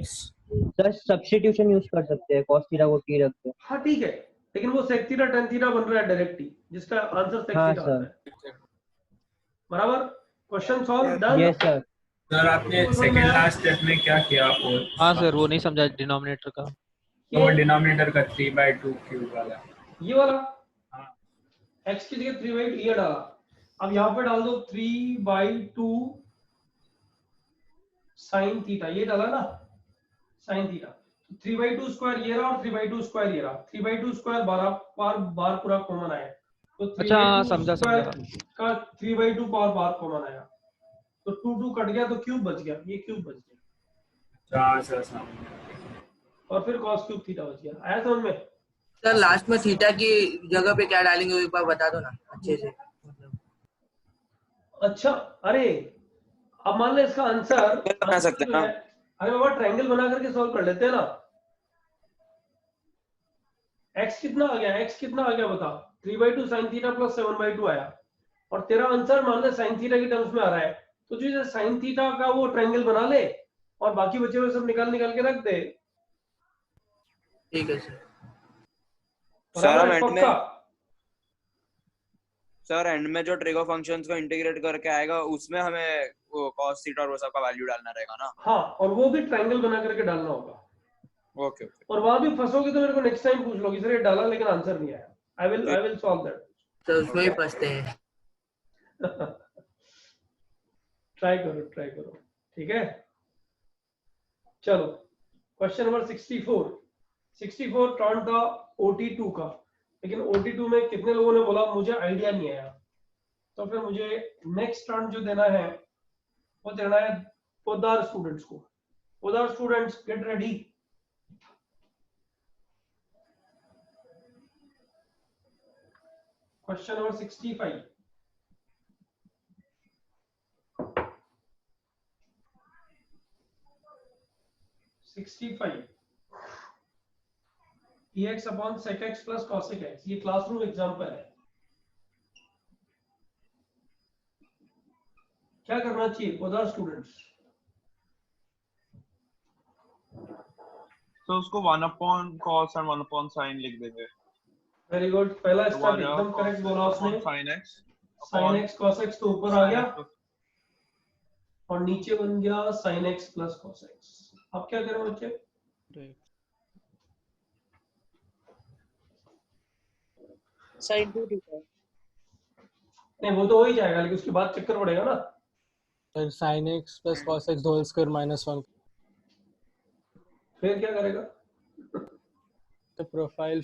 Speaker 3: Sir substitution use कर सकते हैं, cos थीटा को t रखते हैं।
Speaker 1: हाँ ठीक है, लेकिन वो sec थीटा tan थीटा बन रहा है डायरेक्ट ही, जिसका आंसर sec
Speaker 3: हाँ
Speaker 1: थीटा
Speaker 3: सर।
Speaker 1: आता है। बराबर, question solve done.
Speaker 3: Yes sir.
Speaker 5: Sir आपने सेकंड लास्ट स्टेप में क्या किया?
Speaker 14: हाँ सर, वो नहीं समझा डिनोमिनेटर का।
Speaker 5: वो डिनोमिनेटर का 3/2 क्यूब वाला,
Speaker 1: ये वाला x की जगह 3/2 ये डाला। अब यहाँ पे डाल दो 3/2 sin थीटा, ये डाला ना sin थीटा। 3/2 स्क्वायर ये रहा और 3/2 स्क्वायर ये रहा। 3/2 स्क्वायर 12 बार पूरा कॉमन आया, तो
Speaker 14: अच्छा हाँ
Speaker 1: 3/2
Speaker 14: समझा
Speaker 1: स्क्वायर
Speaker 14: समझा।
Speaker 1: का 3/2 बार कॉमन आया, तो 2 कट गया तो क्यूब बच गया, ये क्यूब बच गया और फिर cos क्यूब थीटा बच गया। आया समझ में?
Speaker 13: सर लास्ट में थीटा की जगह पे क्या डालेंगे वो एक बार बता दो ना अच्छे से।
Speaker 1: अच्छा अरे अब मान ले इसका आंसर
Speaker 9: बना सकते हैं ना।
Speaker 1: अरे बाबा ट्रायंगल बना करके सॉल्व कर लेते हैं ना। x कितना आ गया, x कितना आ गया बता। 3/2 sin थीटा प्लस 7/2 आया और तेरा आंसर मान ले sin थीटा की टर्म्स में आ रहा है, तो जो sin थीटा का वो ट्रायंगल बना ले और बाकी बचे हुए सब निकाल के रख दे।
Speaker 13: ठीक है सर।
Speaker 9: सर एंड में जो ट्रिगर फंक्शंस को इंटीग्रेट करके आएगा उसमें हमें वो cos थीटा और वो सब का वैल्यू डालना रहेगा ना।
Speaker 1: हाँ और वो भी ट्रायंगल बना करके डालना होगा।
Speaker 9: ओके
Speaker 1: और वहां भी फंसोगे तो मेरे को नेक्स्ट टाइम पूछ लोगे सर ये डाला लेकिन आंसर नहीं आया। I will solve that.
Speaker 13: तो उसमें ही फंसते हैं।
Speaker 1: ट्राई करो ठीक है। चलो क्वेश्चन नंबर 64 टर्न था OT2 का, लेकिन OT2 में कितने लोगों ने बोला मुझे आइडिया नहीं आया, तो फिर मुझे नेक्स्ट टर्न जो देना है वो देना है पोदार स्टूडेंट्स को। Podar students get ready. Question number 65। Ex upon sec x plus cosec x, ये क्लासरूम एग्जाम्पल है। क्या करना चाहिए पोदार स्टूडेंट्स?
Speaker 4: तो उसको 1/cos और 1/sin लिख देंगे।
Speaker 1: वेरी गुड, पहला स्टेप एकदम करेक्ट बोला उसने। sin x cos x तो ऊपर आ गया और नीचे बन गया sin x plus cos x। अब क्या करें बच्चे?
Speaker 13: sin 2 थीटा
Speaker 1: नहीं वो तो हो ही जाएगा, लेकिन उसके बाद चक्कर पड़ेगा ना।
Speaker 6: फिर sin x plus cos x whole square minus 1।
Speaker 1: फिर क्या करेगा?
Speaker 6: तो प्रोफाइल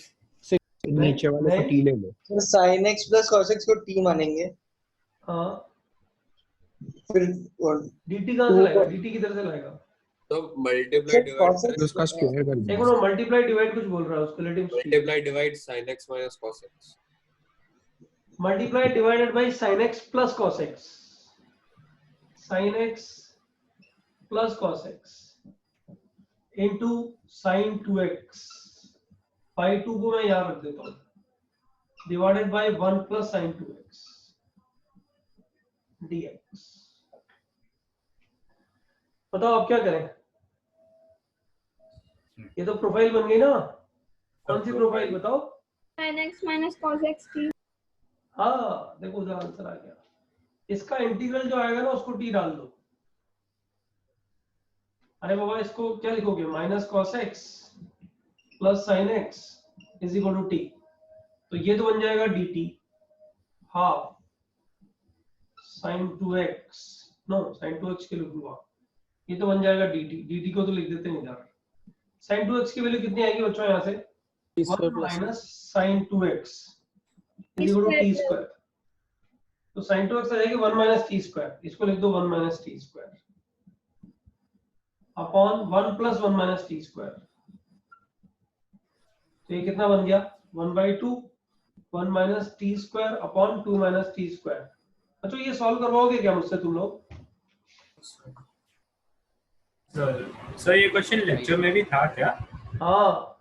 Speaker 16: नीचे वाले को t ले लो।
Speaker 17: Sir sin x plus cos x को t मानेंगे।
Speaker 1: हाँ
Speaker 17: फिर
Speaker 1: dt कहाँ से लाएगा? dt किधर से लाएगा?
Speaker 18: तो मल्टीप्लाई डिवाइड
Speaker 16: उसका स्क्वायर कर
Speaker 1: एक मिनट, मल्टीप्लाई डिवाइड कुछ बोल रहा है उसको, let him speak.
Speaker 18: Multiply divide sin x minus cos x।
Speaker 1: Multiply divided by sin x plus cos x। sin x plus cos x into sin 2x by 2 को मैं यहाँ रख देता हूँ, divided by 1 plus sin 2x dx। बताओ आप क्या करें? ये तो प्रोफाइल बन गई ना। कौन सी प्रोफाइल बताओ?
Speaker 8: sin x minus cos x t।
Speaker 1: हाँ देखो उधर आंसर आ गया। इसका इंटीग्रल जो आएगा ना उसको t डाल दो। अरे बाबा इसको क्या लिखोगे? Minus cos x plus sin x is equal to t, तो ये तो बन जाएगा dt half sin 2x, no sin 2x के लिखूंगा, ये तो बन जाएगा dt को तो लिख देते हैं इधर। sin 2x की वैल्यू कितनी आएगी बच्चों यहाँ से? 1 minus sin 2x is equal to t square. तो sin 2x आ जाएगी 1 माइनस t स्क्वायर, इसको लिख दो 1 minus t square upon 1 plus 1 minus t square. तो ये कितना बन गया? 1/2 1 minus t square upon 2 minus t square. अच्छा ये सॉल्व करवाओगे क्या मुझसे तुम लोग?
Speaker 5: सर ये क्वेश्चन लेक्चर में भी था क्या?
Speaker 1: हाँ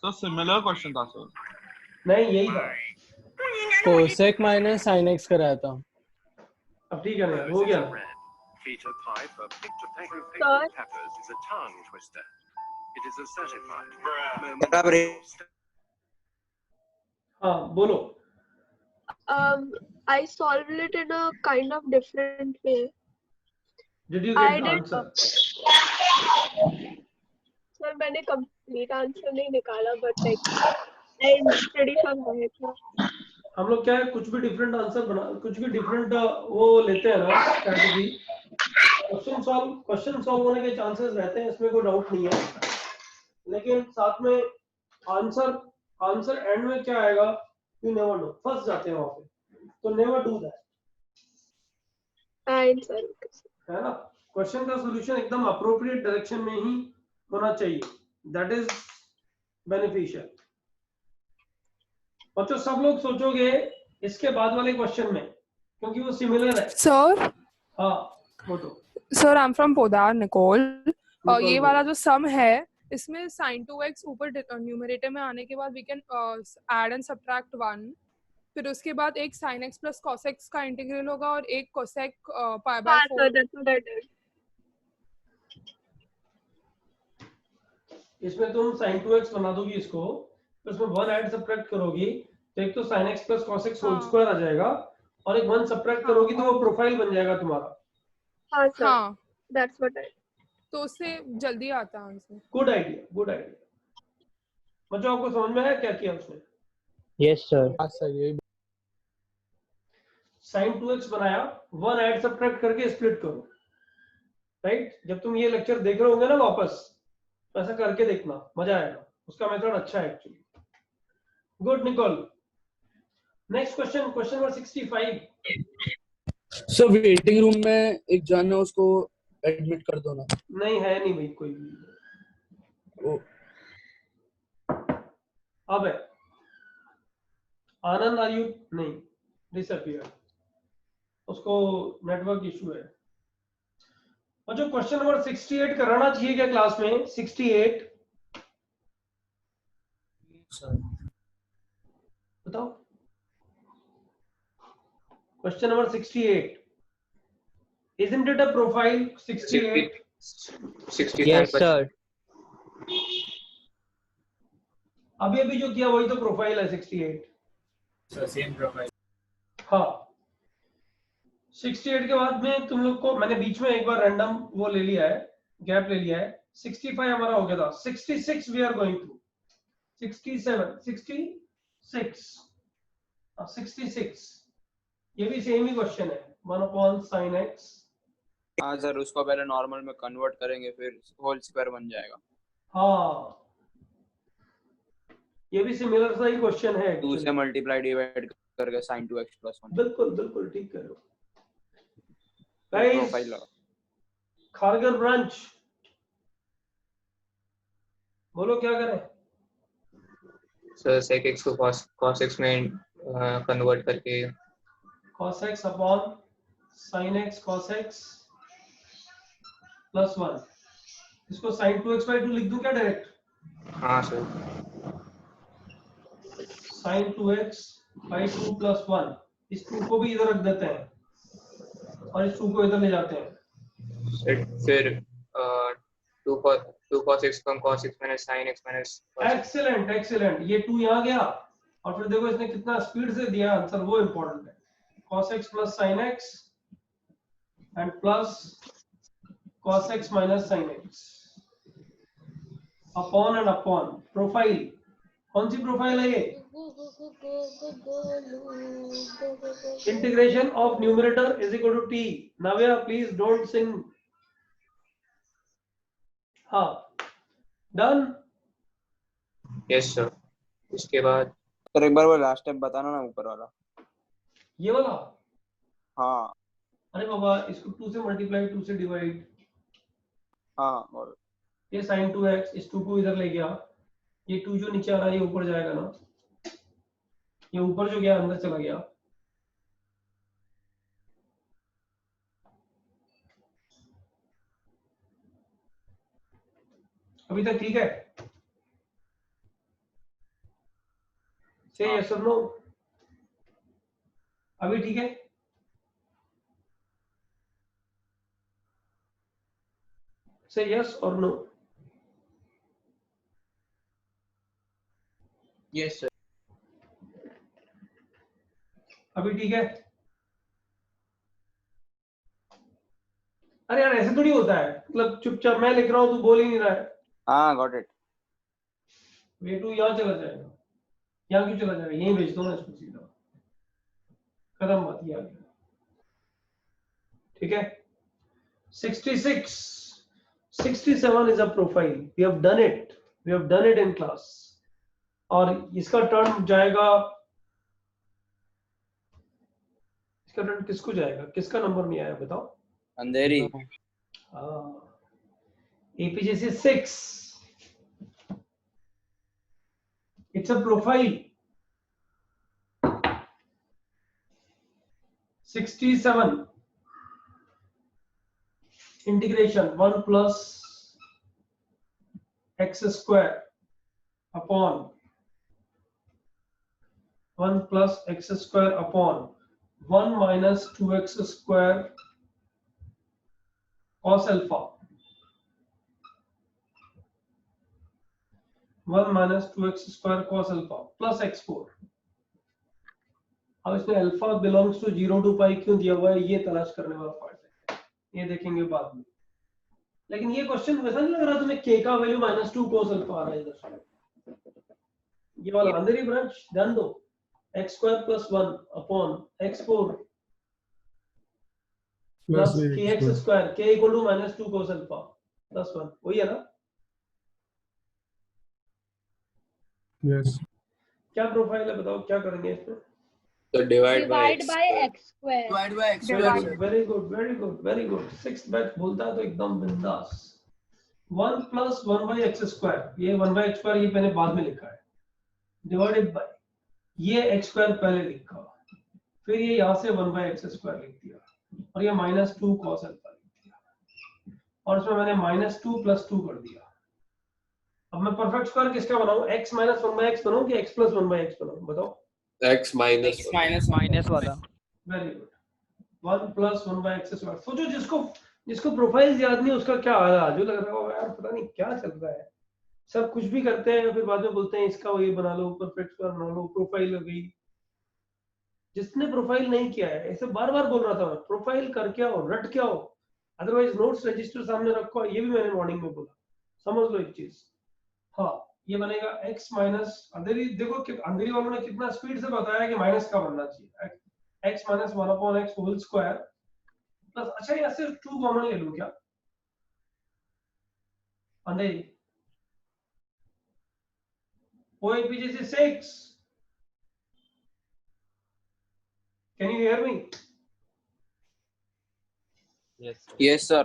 Speaker 4: सर सिमिलर क्वेश्चन था सर।
Speaker 1: नहीं यही था।
Speaker 6: cosec माइनस sin x कराया था।
Speaker 1: अब ठीक है ना, हो गया। हाँ बोलो।
Speaker 8: I solved it in a kind of different way.
Speaker 1: Did you get the answer?
Speaker 8: Sir मैंने complete answer नहीं निकाला, but like I pretty sure है क्या?
Speaker 1: हम लोग क्या है कुछ भी डिफरेंट आंसर बना, कुछ भी डिफरेंट वो लेते हैं ना स्ट्रेटजी, क्वेश्चन सॉल्व होने के चांसेस रहते हैं, इसमें कोई डाउट नहीं है, लेकिन साथ में आंसर एंड में क्या आएगा यू नेवर नो, फंस जाते हैं वहां पे, तो नेवर डू दैट, है ना। क्वेश्चन का सॉल्यूशन एकदम अप्रोप्रिएट डायरेक्शन में ही होना चाहिए, दैट इज बेनिफिशियल। बच्चों सब लोग सोचोगे इसके बाद वाले क्वेश्चन में, क्योंकि वो सिमिलर है।
Speaker 19: सर
Speaker 1: हाँ बोलो।
Speaker 19: Sir I am from Podar Nicole.
Speaker 1: Nicole
Speaker 19: ये
Speaker 1: बोलो।
Speaker 19: वाला जो सम है इसमें sin 2x ऊपर न्यूमरेटर में आने के बाद we can add and subtract 1, फिर उसके बाद एक sin x plus cos x का इंटीग्रल होगा और एक cosec पाई बाय 4।
Speaker 1: इसमें तुम sin 2x बना दोगी इसको, तो इसमें 1 ऐड सब्ट्रैक्ट करोगी तो एक तो sin x plus cos x whole square आ जाएगा, और एक 1 सब्ट्रैक्ट करोगी तो वो प्रोफाइल बन जाएगा तुम्हारा।
Speaker 8: हाँ सर,
Speaker 19: हाँ
Speaker 8: दैट्स व्हाट आई।
Speaker 19: तो उससे जल्दी आता है answer.
Speaker 1: Good idea, good idea. बच्चों आपको समझ में आया क्या किया उसने?
Speaker 3: Yes sir.
Speaker 6: हाँ सर यही
Speaker 1: sin 2x बनाया, 1 ऐड सब्ट्रैक्ट करके स्प्लिट करो, राइट। जब तुम ये लेक्चर देख रहे होंगे ना वापस, तो ऐसा करके देखना, मजा आएगा, उसका मेथड अच्छा है actually. Good Nicole. Next question, question number 65।
Speaker 13: Sir waiting room में एक जन है, उसको एडमिट कर दो ना।
Speaker 1: नहीं है, नहीं भाई कोई भी।
Speaker 13: ओ,
Speaker 1: अब है आनंद, आर यू? नहीं, डिसअपीयर, उसको नेटवर्क इशू है। और जो क्वेश्चन नंबर 68 कराना चाहिए क्या क्लास में? 68 बताओ। Question number 68, isn't it a profile? 68
Speaker 3: Yes sir.
Speaker 1: अभी अभी जो किया वही तो प्रोफाइल है 68।
Speaker 5: Sir same profile.
Speaker 1: हाँ 68 के बाद में तुम लोग को मैंने बीच में एक बार रैंडम वो ले लिया है, गैप ले लिया है। 65 हमारा हो गया था, 66 वी आर गोइंग टू, 67 66 66 ये भी सेम ही क्वेश्चन है, 1/sin x।
Speaker 9: हाँ सर, उसको पहले नॉर्मल में कन्वर्ट करेंगे फिर होल स्क्वायर बन जाएगा।
Speaker 1: हाँ ये भी सिमिलर सा ही क्वेश्चन है
Speaker 9: 2 से मल्टीप्लाई डिवाइड करके sin 2x प्लस 1।
Speaker 1: बिल्कुल बिल्कुल ठीक कह रहे हो
Speaker 9: प्रोफाइल
Speaker 1: गाइस। खारगर ब्रांच बोलो क्या करें?
Speaker 20: सर sec x को cos x में कन्वर्ट करके
Speaker 1: cos x upon sin x cos x plus 1, इसको sin 2x/2 लिख दूं क्या डायरेक्ट?
Speaker 20: हाँ सर
Speaker 1: sin 2x/2 प्लस 1, इस 2 को भी इधर रख देते हैं और इस 2 को इधर ले जाते हैं।
Speaker 20: फिर 2 cos x कम cos x minus sin x minus.
Speaker 1: Excellent excellent, ये 2 यहाँ गया और फिर देखो इसने कितना स्पीड से दिया आंसर, वो इंपॉर्टेंट है। cos x plus sin x and plus cos x minus sin x upon and upon profile. कौन सी प्रोफाइल है ये? Integration of numerator is equal to t। Navya please don't sing. हाँ डन।
Speaker 20: Yes sir. उसके बाद
Speaker 9: sir एक बार वो last step बताना ना, ऊपर वाला।
Speaker 1: ये वाला?
Speaker 9: हाँ
Speaker 1: अरे बाबा इसको 2 से मल्टीप्लाई 2 से डिवाइड।
Speaker 9: हाँ और
Speaker 1: ये sin 2x, इस 2 को इधर ले गया, ये 2 जो नीचे आ रहा है ये ऊपर जाएगा ना, ये ऊपर जो गया अंदर चला गया। अभी तक ठीक है? से यस और नो। अभी ठीक है? से यस और नो।
Speaker 13: Yes sir.
Speaker 1: अभी ठीक है? अरे यार ऐसे थोड़ी होता है, मतलब चुपचाप मैं लिख रहा हूँ तू बोल ही नहीं रहा है।
Speaker 9: हाँ गॉट इट।
Speaker 1: वे टू यहाँ चला जाएगा, यहाँ क्यों चला जाएगा? यहीं भेज दो ना इसको सीधा, खत्म बात, ये आ गया। ठीक है 66, 67 is a profile. We have done it. We have done it in class. और इसका टर्न जाएगा, इसका टर्न किसको जाएगा? किसका नंबर नहीं आया बताओ?
Speaker 9: अंधेरी।
Speaker 1: APJC 6. It's a profile. 67. Integration 1 plus x square upon 1 plus x square upon 1 minus 2x square cos alpha, 1 minus 2x square cos alpha plus x4. अब इसमें अल्फा बिलोंग्स टू 0 to पाई क्यों दिया हुआ है, ये तलाश करने वाला पार्ट है, ये देखेंगे बाद में। लेकिन ये क्वेश्चन वैसा नहीं लग रहा तुम्हें k का वैल्यू -2 cos अल्फा आ रहा है इधर, ये वाला अंदर ही ब्रांच ध्यान दो, x square plus 1 upon x4 plus kx square, k equal to -2 cos alpha plus 1, वही है ना?
Speaker 7: यस।
Speaker 1: क्या प्रोफाइल है बताओ, क्या करेंगे इसमें?
Speaker 18: So divide by
Speaker 8: Divide
Speaker 18: x
Speaker 8: by
Speaker 18: square.
Speaker 8: x square.
Speaker 13: Divide by x
Speaker 1: Very
Speaker 13: square.
Speaker 1: good, very good, very good, very good. 6th batch बोलता है तो एकदम बिंदास। 1 plus 1 by x square, ये 1 by x square ये मैंने बाद में लिखा है, डिवाइडेड बाय ये x square पहले लिखा, फिर ये यहाँ से 1 by x square लिख दिया और ये -2 cos अल्फा लिख दिया और इसमें मैंने -2 plus 2 कर दिया। अब मैं परफेक्ट स्क्वायर किसका बनाऊं? x minus 1 by x बनाऊं कि x plus 1 by x बनाऊं बताओ?
Speaker 18: X minus
Speaker 14: माइनस वाला।
Speaker 1: Very good, 1 plus 1 by x square। सोचो जिसको प्रोफाइल याद नहीं उसका क्या हाल है, आजू लग रहा है यार पता नहीं क्या चल रहा है, सब कुछ भी करते हैं फिर बाद में बोलते हैं इसका ये बना लो, परफेक्ट स्क्वायर बना लो, प्रोफाइल हो गई। जिसने प्रोफाइल नहीं किया है, ऐसे बार बार बोल रहा था मैं, प्रोफाइल करके आओ, रट के आओ, अदरवाइज नोट्स रजिस्टर सामने रखो, ये भी मैंने मॉर्निंग में बोला, समझ लो एक चीज। हाँ ये बनेगा x माइनस, अंधेरी देखो कि अंधेरी वालों ने कितना स्पीड से बताया कि माइनस का बनना चाहिए, x minus 1 upon x whole square plus, अच्छा यहाँ से 2 कॉमन ले लूं क्या अंधेरी? OAPJC 6, can you hear me?
Speaker 9: Yes sir.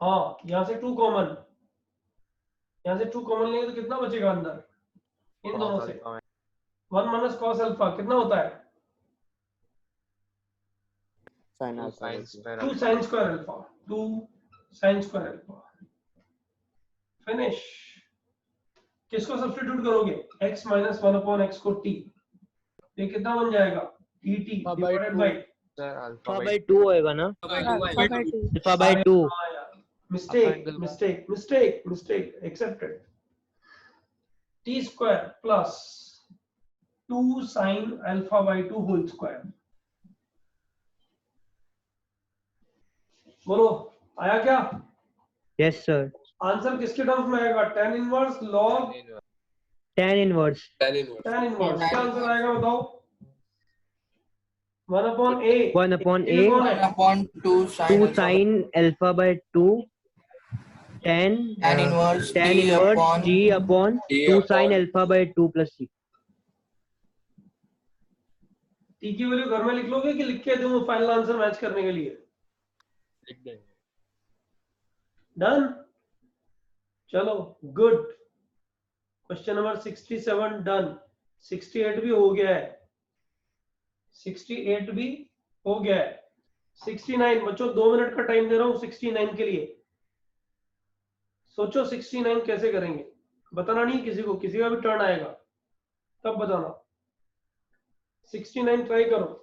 Speaker 1: हाँ यहाँ से 2 कॉमन, यहाँ से 2 कॉमन लेंगे तो कितना बचेगा अंदर इन दोनों से? 1 माइनस cos अल्फा कितना होता है? 2 sin square alpha, 2 sin square alpha. Finish. किसको सब्स्टिट्यूट करोगे? x माइनस 1 अपॉन x को t, ये कितना बन जाएगा? dt divided by
Speaker 3: alpha by 2 होएगा ना? Alpha by 2।
Speaker 1: mistake accepted। t square plus 2 sin alpha by 2 whole square। बोलो आया क्या?
Speaker 3: Yes sir.
Speaker 1: आंसर किसके टर्म्स में आएगा? tan inverse log
Speaker 3: tan inverse.
Speaker 1: tan inverse क्या आंसर आएगा बताओ? 1 upon a
Speaker 3: 1 upon a
Speaker 13: 1 upon 2
Speaker 3: sin alpha by 2 tan
Speaker 13: inverse
Speaker 3: g upon 2 sin alpha by 2 plus c।
Speaker 1: t की वैल्यू घर में लिख लोगे कि लिख के दूं फाइनल आंसर मैच करने के लिए?
Speaker 10: लिख देंगे।
Speaker 1: डन, चलो गुड। Question number 67 done. 68 भी हो गया है, 68 भी हो गया है। 69 बच्चों 2 मिनट का टाइम दे रहा हूं 69 के लिए। सोचो 69 कैसे करेंगे, बताना नहीं किसी को, किसी का भी टर्न आएगा तब बताना। 69 ट्राई करो।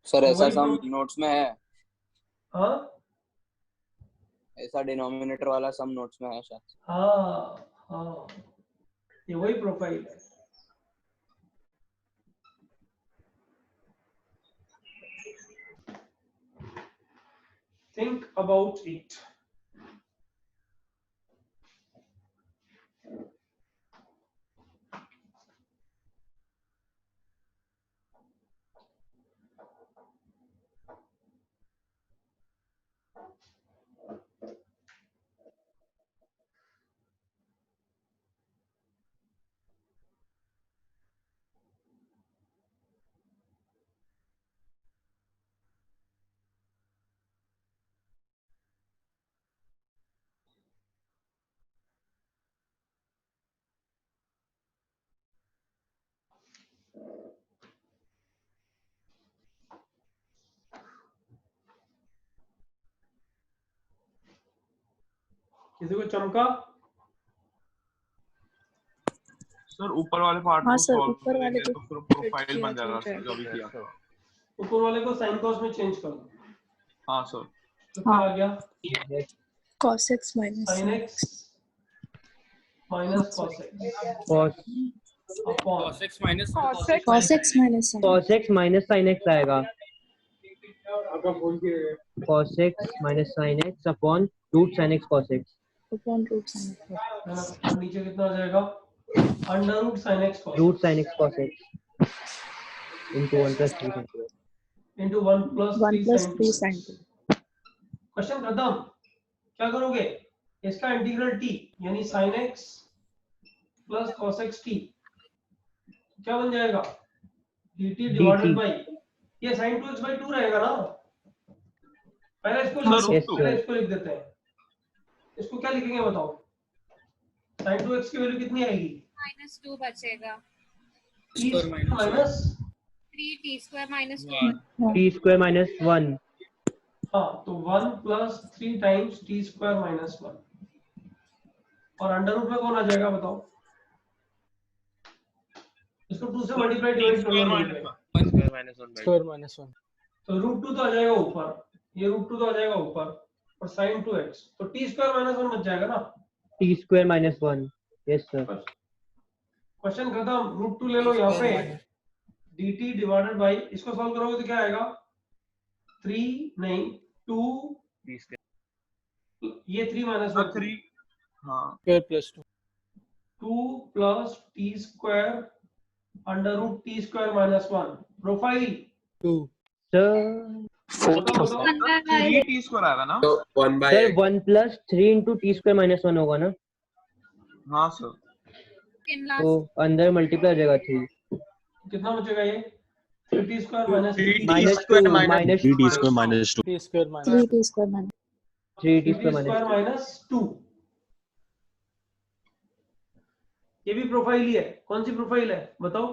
Speaker 9: सर
Speaker 1: तो
Speaker 9: ऐसा
Speaker 1: वही
Speaker 9: सम
Speaker 1: pro-
Speaker 9: नोट्स में है,
Speaker 1: हाँ
Speaker 9: ऐसा डिनोमिनेटर वाला सम नोट्स में है शायद।
Speaker 1: हाँ हाँ, ये वही प्रोफाइल है। Think about it. किसी को चमका?
Speaker 4: सर ऊपर वाले पार्ट
Speaker 8: हाँ
Speaker 4: को
Speaker 8: सर,
Speaker 4: सॉल्व
Speaker 8: ऊपर वाले
Speaker 4: करेंगे
Speaker 8: को
Speaker 4: तो फिर प्रोफाइल बन जाएगा सर, जो भी किया।
Speaker 1: ऊपर वाले को साइन कॉस में चेंज कर दो।
Speaker 4: हाँ सर।
Speaker 1: तो क्या आ गया?
Speaker 8: cos x minus
Speaker 1: sin x minus cos x upon
Speaker 11: cos x minus
Speaker 8: cos x minus sin
Speaker 3: cos x minus sin x आएगा, cos x minus sin x upon root sin x cos x
Speaker 8: upon root sin x
Speaker 1: है ना? और नीचे कितना आ जाएगा? Under root sine x cos
Speaker 3: root sin x cos x into 1 plus 3 sin 2
Speaker 1: into 1 plus
Speaker 8: 1
Speaker 1: 3
Speaker 8: plus
Speaker 1: sin
Speaker 8: 3
Speaker 1: 2।
Speaker 8: sin 2।
Speaker 1: Question खत्म। क्या करोगे? इसका इंटीग्रल t यानी sin x plus cos x t क्या बन जाएगा? dt डिवाइडेड बाय ये sin 2x by 2 रहेगा ना। पहले इसको लिख दो, पहले इसको लिख देते हैं। इसको क्या लिखेंगे बताओ? sin 2x की वैल्यू कितनी आएगी?
Speaker 21: -2 बचेगा।
Speaker 1: t minus
Speaker 21: 3t square minus
Speaker 3: t square minus 1
Speaker 1: हाँ, तो 1 plus 3 times t square minus 1 और अंडर रूट में कौन आ जाएगा बताओ? इसको 2 से मल्टीप्लाई डिवाइड कर लो,
Speaker 6: स्क्वायर माइनस 1
Speaker 1: तो रूट 2 तो आ जाएगा ऊपर, ये रूट 2 तो आ जाएगा ऊपर और sin 2x तो t स्क्वायर माइनस 1 बच जाएगा ना।
Speaker 3: t square minus 1 yes sir।
Speaker 1: Question खत्म। रूट 2 ले लो यहाँ पे, dt डिवाइडेड बाय इसको सॉल्व करोगे तो क्या आएगा? 3 नहीं 2 ये 3 माइनस 1 3
Speaker 4: हाँ
Speaker 6: square plus
Speaker 1: 2 plus t square under root t square minus 1 profile
Speaker 6: 2
Speaker 3: sir
Speaker 4: 3t square आएगा ना?
Speaker 18: तो 1 by
Speaker 3: sir 1 plus 3 into t square minus 1 होगा ना?
Speaker 4: हाँ सर।
Speaker 3: तो अंदर मल्टीप्लाई हो जाएगा 3
Speaker 1: कितना बचेगा ये? 3t square minus
Speaker 3: minus 2 minus
Speaker 16: 3t square minus 2
Speaker 6: t square minus
Speaker 8: 3t square minus
Speaker 3: 3t
Speaker 1: square
Speaker 3: square
Speaker 1: minus 2 ये भी प्रोफाइल ही है। कौन सी प्रोफाइल है बताओ?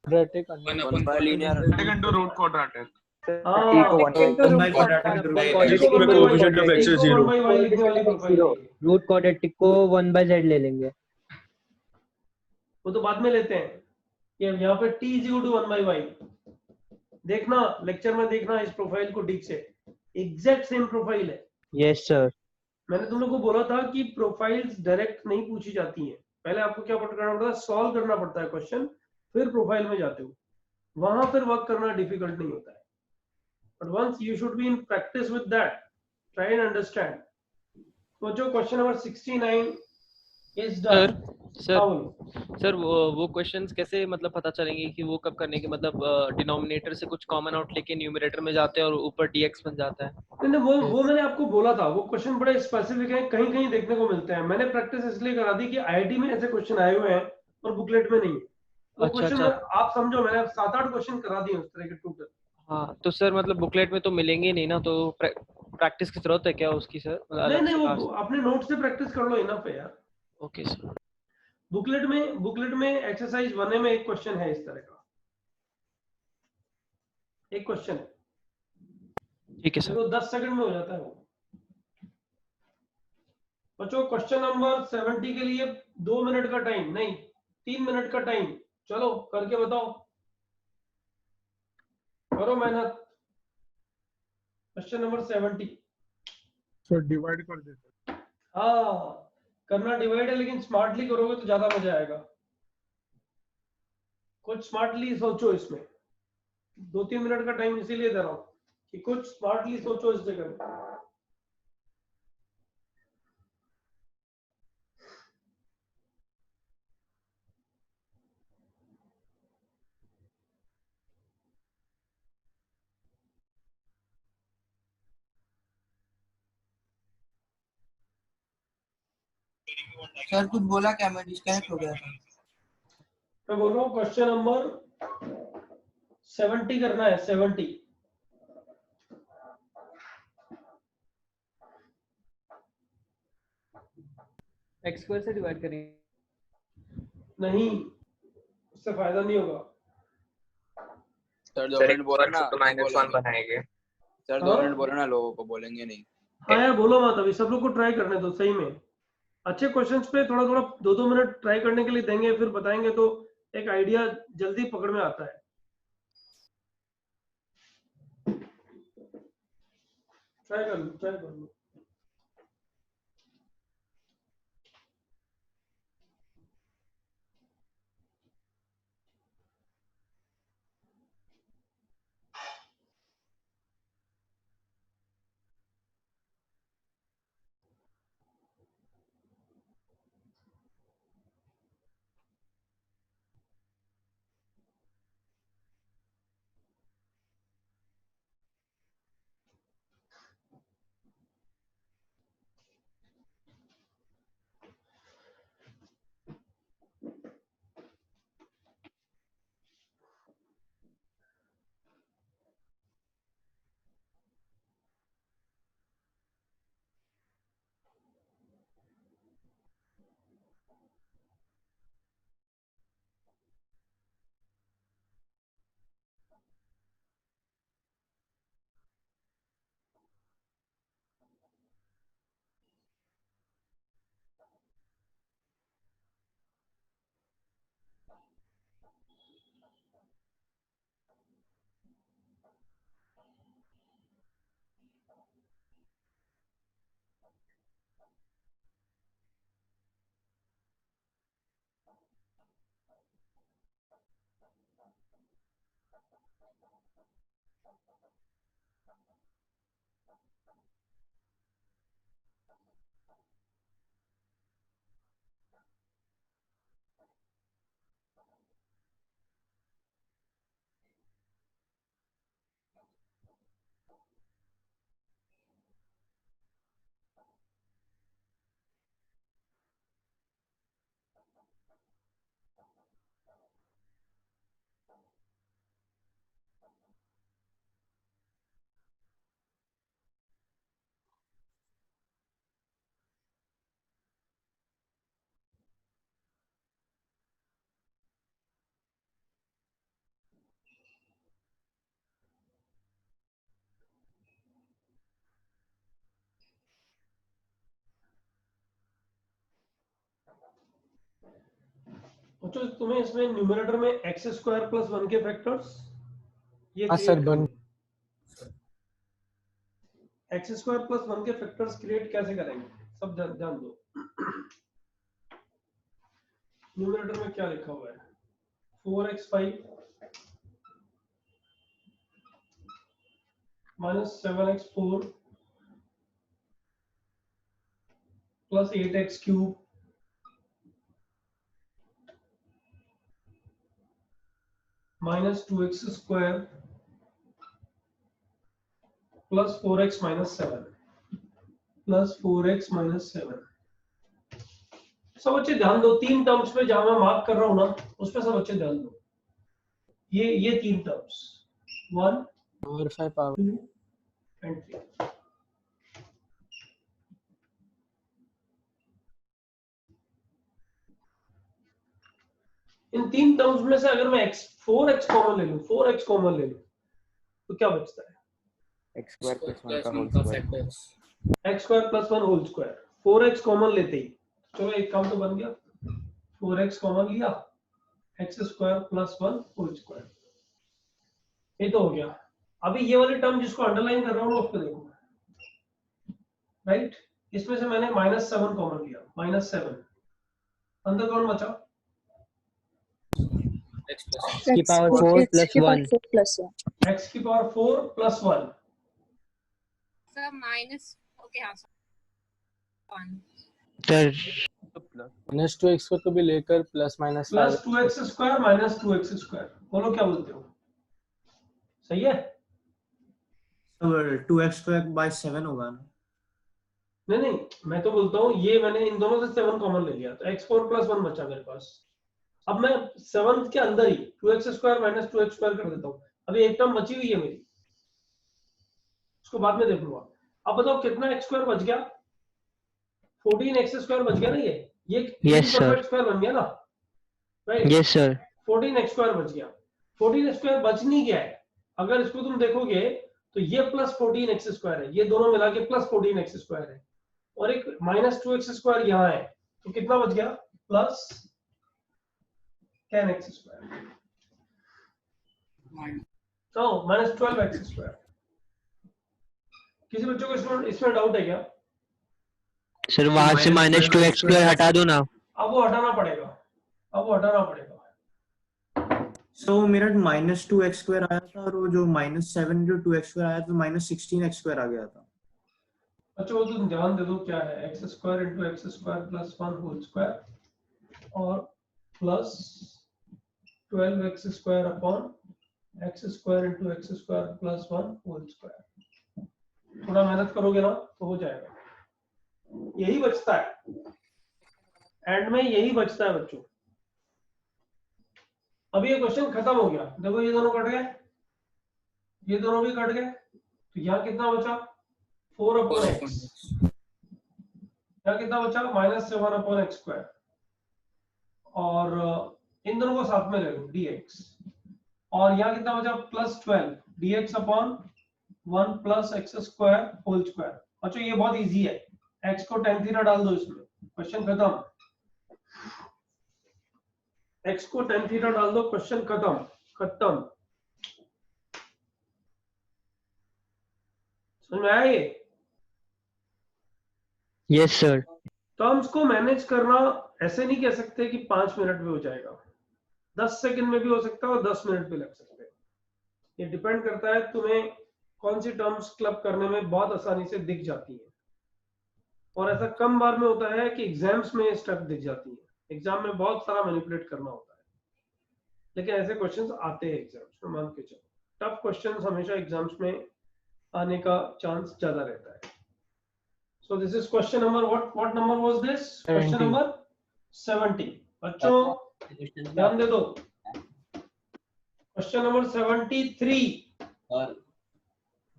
Speaker 6: quadratic
Speaker 9: 1 by linear
Speaker 4: into root quadratic।
Speaker 3: Root quadratic को 1 by z ले लेंगे।
Speaker 1: वो तो बाद में लेते हैं। ये यहाँ पे t is equal to 1 by y। देखना लेक्चर में, देखना इस प्रोफाइल को ठीक से, एग्जैक्ट सेम प्रोफाइल है।
Speaker 3: Yes sir.
Speaker 1: मैंने तुम लोग को बोला था कि प्रोफाइल्स डायरेक्ट नहीं पूछी जाती हैं, पहले आपको क्या करना पड़ता है? सॉल्व करना पड़ता है क्वेश्चन, फिर प्रोफाइल में जाते हो, वहां फिर वर्क करना डिफिकल्ट नहीं होता है। But once you should be in practice with that, try and understand. सोचो question number 69 is done.
Speaker 14: Sir वो क्वेश्चंस कैसे मतलब पता चलेंगे कि वो कब करने के, मतलब डिनोमिनेटर से कुछ कॉमन आउट लेके न्यूमरेटर में जाते हैं और ऊपर dx बन जाता है?
Speaker 1: नहीं वो मैंने आपको बोला था, वो क्वेश्चन बड़े स्पेसिफिक है, कहीं कहीं देखने को मिलते हैं। मैंने प्रैक्टिस इसलिए करा दी कि आईआईटी में ऐसे क्वेश्चन आए हुए हैं और बुकलेट में नहीं है। वो क्वेश्चन आप समझो, मैंने 7-8 क्वेश्चन करा दिए उस तरह के टोटल।
Speaker 14: हाँ तो सर मतलब बुकलेट में तो मिलेंगे नहीं ना, तो प्रैक्टिस की जरूरत है क्या उसकी सर?
Speaker 1: नहीं वो अपने नोट से प्रैक्टिस कर लो, इनफ है यार।
Speaker 14: Okay sir.
Speaker 1: बुकलेट में एक्सरसाइज 1 में एक क्वेश्चन है इस तरह का, एक क्वेश्चन है,
Speaker 14: ठीक है सर।
Speaker 1: तो 10 सेकंड में हो जाता है वो। बच्चों क्वेश्चन नंबर 70 के लिए 2 मिनट का टाइम, नहीं 3 मिनट का टाइम, चलो करके बताओ, करो मेहनत। Question number 70।
Speaker 7: सर डिवाइड कर देते।
Speaker 1: हाँ करना डिवाइड है, लेकिन स्मार्टली करोगे तो ज्यादा मजा आएगा। कुछ स्मार्टली सोचो इसमें, 2-3 मिनट का टाइम इसीलिए दे रहा हूँ कि कुछ स्मार्टली सोचो इस जगह में।
Speaker 9: सर कुछ बोला क्या? मैं डिस्कनेक्ट हो गया था।
Speaker 1: मैं बोल रहा हूँ क्वेश्चन नंबर 70 करना है, 70।
Speaker 14: एक्स स्क्वायर से डिवाइड करेंगे?
Speaker 1: नहीं, उससे फायदा नहीं होगा।
Speaker 9: सर 2 मिनट बोलो ना,
Speaker 20: तो -1 बनाएंगे।
Speaker 9: सर 2 मिनट बोलो ना, लोगों को बोलेंगे नहीं।
Speaker 1: हाँ यार बोलो मत, अभी सब लोग को ट्राई करने दो। सही में अच्छे क्वेश्चंस पे थोड़ा थोड़ा 2-2 मिनट ट्राई करने के लिए देंगे, फिर बताएंगे तो एक आइडिया जल्दी पकड़ में आता है। ट्राई कर लो। तो तुम्हें इसमें न्यूमरेटर में एक्स स्क्वायर प्लस 1 के फैक्टर्स ये क्रिएट करने, एक्स स्क्वायर प्लस 1 के फैक्टर्स क्रिएट कैसे करेंगे सब जान दो। न्यूमरेटर में क्या लिखा हुआ है? 4x5 minus 7x4 plus 8x³ minus 2x² plus 4x minus 7 plus 4x minus 7। सब अच्छे ध्यान दो, 3 टर्म्स पे जहां मैं मार्क कर रहा हूं ना उस पे सब अच्छे ध्यान दो। ये 3 टर्म्स 1
Speaker 6: और 5 पावर
Speaker 1: 2 एंड 3। इन 3 टर्म्स में से अगर मैं 4x कॉमन ले लूं, 4x कॉमन ले लूं तो क्या बचता है?
Speaker 10: x स्क्वायर प्लस 1 का whole square,
Speaker 1: x square plus 1 whole square. 4x common लेते ही चलो एक काम तो बन गया, 4x कॉमन लिया, x square plus 1 whole square, ये तो हो गया। अभी ये वाली टर्म जिसको अंडरलाइन कर रहा हूँ उसको देखो, राइट, इसमें से मैंने -7 कॉमन लिया, -7 अंदर कौन बचा?
Speaker 3: x की पावर 4 प्लस 1
Speaker 1: x की power 4 plus 1
Speaker 21: sir minus okay हाँ 1
Speaker 3: सर
Speaker 6: -2x को भी लेकर plus minus
Speaker 1: plus 2x square minus 2x square, बोलो क्या बोलते हो? सही है?
Speaker 12: तो 2x स्क्वायर बाय 7 होगा ना?
Speaker 1: नहीं, मैं तो बोलता हूँ ये मैंने इन दोनों से 7 कॉमन ले लिया, तो x4 प्लस 1 बचा मेरे पास। अब मैं 7 के अंदर ही 2x square minus 2x square कर देता हूँ। अभी एक टर्म बची हुई है मेरी, उसको बाद में देखूंगा। अब बताओ कितना x स्क्वायर बच गया? 14x स्क्वायर बच गया ना, ये
Speaker 3: यस सर,
Speaker 1: स्क्वायर बन गया ना, right?
Speaker 3: Yes sir,
Speaker 1: 14x square बच गया। 14x स्क्वायर बच नहीं गया है, अगर इसको तुम देखोगे तो ये प्लस 14x स्क्वायर है, ये दोनों मिला के प्लस 14x स्क्वायर है, और एक माइनस 2x स्क्वायर यहाँ है, तो कितना बच गया? प्लस 10x स्क्वायर, तो माइनस 12x स्क्वायर। किसी बच्चों को इसमें डाउट है क्या?
Speaker 3: सर वहां से -2x स्क्वायर हटा दो ना।
Speaker 1: अब वो हटाना पड़ेगा, अब वो हटाना पड़ेगा।
Speaker 12: सो मेरा -2x स्क्वायर आया था, और वो जो -7 जो 2x स्क्वायर आया था, -16x स्क्वायर आ गया था।
Speaker 1: अच्छा वो तुम ध्यान दे दो क्या है, x square into x square plus 1 whole square और plus 12x square upon x square into x square plus 1 whole square. थोड़ा मेहनत करोगे ना तो हो जाएगा, यही बचता है एंड में, यही बचता है बच्चों। अभी ये क्वेश्चन खत्म हो गया, देखो ये दोनों कट गए, ये दोनों भी कट गए, तो यहाँ कितना बचा? 4 अपॉन एक्स, यहाँ कितना बचा? -7 अपॉन एक्स स्क्वायर, और इन दोनों को साथ में ले लो dx, और यहाँ कितना बचा? +12 dx upon 1 plus x square whole square. अच्छा ये बहुत इजी है, x को tan थीटा डाल दो इसमें, क्वेश्चन खत्म। x को tan थीटा डाल दो, क्वेश्चन खत्म। समझ में आया ये?
Speaker 3: Yes sir.
Speaker 1: टर्म्स को मैनेज करना ऐसे नहीं कह सकते कि 5 मिनट में हो जाएगा, 10 सेकंड में भी हो सकता है और 10 मिनट भी लग सकते हैं। ये डिपेंड करता है तुम्हें कौन सी टर्म्स क्लब करने में बहुत आसानी से दिख जाती है, और ऐसा कम बार में होता है कि एग्जाम्स में स्टेप दिख जाती है। एग्जाम में बहुत सारा मैनिपुलेट करना होता है, लेकिन ऐसे क्वेश्चंस आते हैं एग्जाम्स में, मान के चलो। टफ क्वेश्चंस हमेशा एग्जाम्स में आने का चांस ज्यादा रहता है। So this is question number what number was this? Question number 70। बच्चों ध्यान दे दो, क्वेश्चन नंबर 73।
Speaker 2: और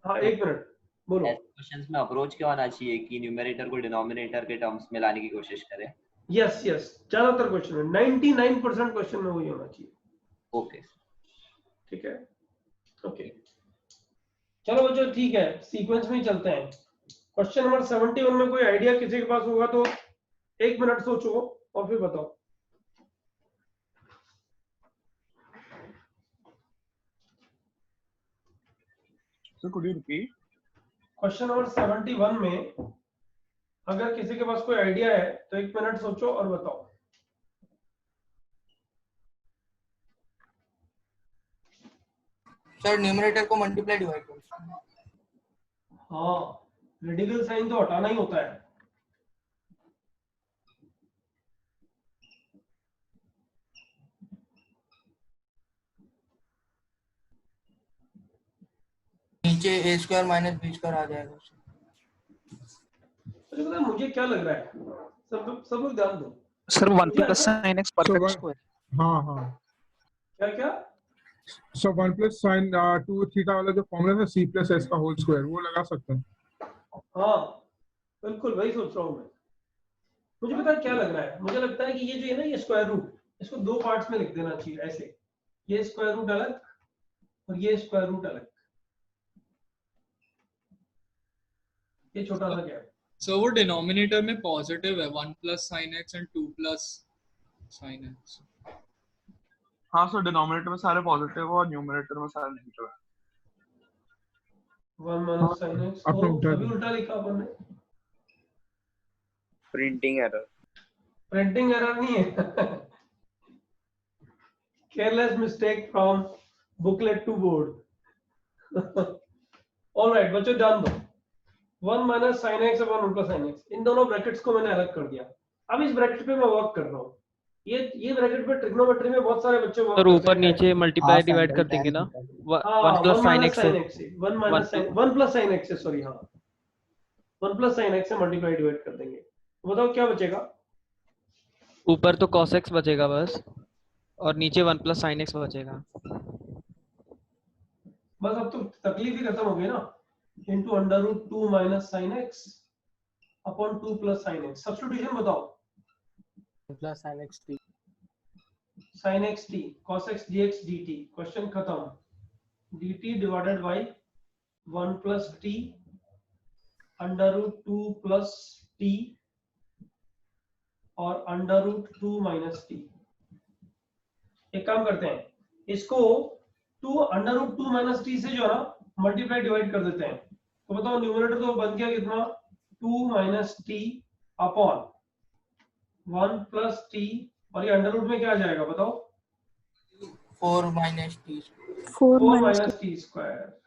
Speaker 1: हाँ एक मिनट बोलो।
Speaker 2: क्वेश्चंस में अप्रोच क्या होना चाहिए कि न्यूमरेटर को डिनोमिनेटर के टर्म्स में लाने की कोशिश करें?
Speaker 1: यस ज्यादातर क्वेश्चन में 99% क्वेश्चन में वही होना चाहिए।
Speaker 2: ओके
Speaker 1: ठीक है, ओके चलो बच्चों ठीक है, सीक्वेंस में ही चलते हैं। क्वेश्चन नंबर 71 में कोई आइडिया किसी के पास होगा तो 1 मिनट सोचो और फिर बताओ।
Speaker 4: So could you repeat?
Speaker 1: Question number 71 में अगर किसी के पास कोई आइडिया है तो 1 मिनट सोचो और बताओ।
Speaker 13: सर न्यूमरेटर को मल्टीप्लाई डिवाइड करो।
Speaker 1: हाँ रेडिकल साइन तो हटाना ही होता है।
Speaker 13: नीचे a square minus b square आ जाएगा।
Speaker 1: पता मुझे क्या लग रहा है, सब लोग ध्यान दो।
Speaker 15: Sir 1 plus sin x perfect square.
Speaker 7: हाँ
Speaker 1: क्या
Speaker 7: सो 1 प्लस साइन 2 थीटा वाला जो फॉर्मूला था c प्लस s का होल स्क्वायर, वो लगा सकते हैं।
Speaker 1: हाँ बिल्कुल वही सोच रहा हूँ मैं। मुझे पता है क्या लग रहा है, मुझे लगता है कि ये जो है ना ये स्क्वायर रूट, इसको 2 पार्ट्स में लिख देना चाहिए ऐसे, ये स्क्वायर रूट अलग और ये स्क्वायर रूट अलग, ये छोटा सा क्या है।
Speaker 11: सो वो डिनोमिनेटर में पॉजिटिव है 1 plus sin x and 2 plus sin x।
Speaker 4: हाँ सर डिनोमिनेटर में सारे पॉजिटिव और न्यूमरेटर में सारे नेगेटिव है।
Speaker 1: 1 माइनस साइन एक्स
Speaker 7: आपने उल्टा
Speaker 1: अभी
Speaker 7: लिखा।
Speaker 1: उल्टा लिखा अपन ने।
Speaker 9: Printing error.
Speaker 1: प्रिंटिंग एरर नहीं है। Careless mistake from booklet to board. All right बच्चों ध्यान दो, 1 minus sine x upon 1 plus sine x, इन दोनों ब्रैकेट्स को मैंने अलग कर दिया। अब इस ब्रैकेट पे मैं वर्क कर रहा हूँ। ये ब्रैकेट पे ट्रिग्नोमेट्री में बहुत सारे बच्चे वर्क
Speaker 14: सर
Speaker 1: करते
Speaker 14: ऊपर
Speaker 1: हैं।
Speaker 14: नीचे मल्टीप्लाई डिवाइड कर देंगे ना, 1 प्लस साइन एक्स से
Speaker 1: 1 minus sine 1 plus sine x से, सॉरी हाँ 1 प्लस साइन एक्स से मल्टीप्लाई डिवाइड कर देंगे। तो बताओ क्या बचेगा?
Speaker 14: ऊपर तो cos x बचेगा बस, और नीचे 1 प्लस साइन एक्स बचेगा।
Speaker 1: बस अब तो तकलीफ ही खत्म हो गई ना। Into under root 2 minus sine x upon 2 plus sine x. Substitution बताओ।
Speaker 6: Plus sine x t
Speaker 1: sin x t cos x dx dt, question खत्म। dt divided by 1 plus t under root 2 plus t और under root 2 minus t। एक काम करते हैं, इसको 2 under root 2 minus t से जो है ना मल्टीप्लाई डिवाइड कर देते हैं। तो बताओ न्यूमरेटर तो बन गया कितना, 2 minus t upon 1 plus t, और ये अंडर रूट में क्या आ जाएगा बताओ?
Speaker 13: 4 minus T
Speaker 1: 4 minus t square.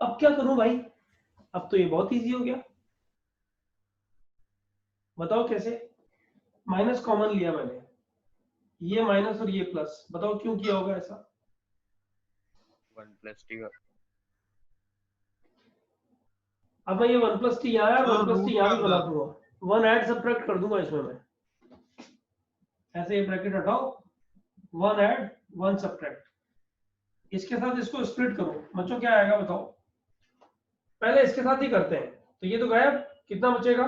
Speaker 1: अब क्या करूं भाई? अब तो ये बहुत इजी हो गया। बताओ कैसे? माइनस कॉमन लिया मैंने, ये माइनस और ये प्लस। बताओ क्यों किया होगा ऐसा?
Speaker 10: 1 प्लस टी।
Speaker 1: अब मैं ये 1 प्लस टी यहाँ है, 1 प्लस टी यहाँ भी बना दूंगा, 1 ऐड सब्ट्रैक्ट कर दूंगा इसमें मैं। ऐसे ये ब्रैकेट हटाओ, 1 ऐड 1 सब्ट्रैक्ट। इसके साथ इसको स्प्लिट करो, बच्चों क्या आएगा बताओ? पहले इसके साथ ही करते हैं। तो ये तो गायब, कितना बचेगा?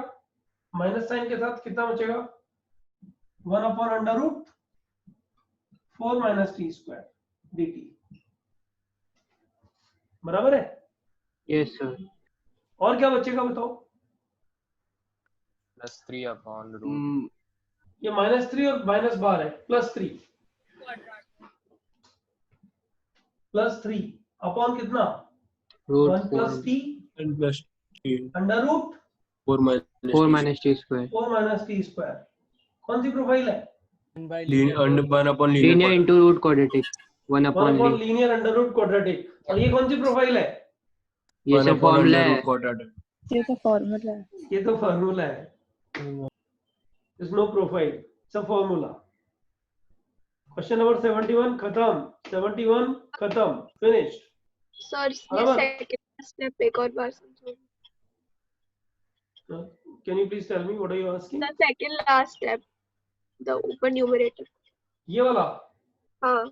Speaker 1: माइनस साइन के साथ कितना बचेगा? 1 upon under root 4 minus t square dt। बराबर है?
Speaker 3: Yes sir.
Speaker 1: और क्या बचेगा बताओ?
Speaker 10: +3 अपॉन रूट,
Speaker 1: ये -3 और माइनस बार है, +3 अपॉन कितना? 1 plus t under root
Speaker 3: 4 minus t square.
Speaker 1: 4 minus t square. कौन सी प्रोफाइल है?
Speaker 3: Linear into root quadratic 1 upon
Speaker 1: linear under root quadratic. और ये कौन सी प्रोफाइल है?
Speaker 3: ये सब फॉर्मूला है।
Speaker 8: ये तो फॉर्मूला है।
Speaker 1: ये तो फॉर्मूला है। There's no profile, it's a formula. Question number 71 खत्म। 71 खत्म, finished.
Speaker 8: सर ये
Speaker 1: बराबर?
Speaker 8: सेकंड स्टेप एक और बार समझो।
Speaker 1: Can you please tell me what are you asking?
Speaker 8: The second last step, the ऊपर न्यूमरेटर।
Speaker 1: ये वाला?
Speaker 8: हाँ।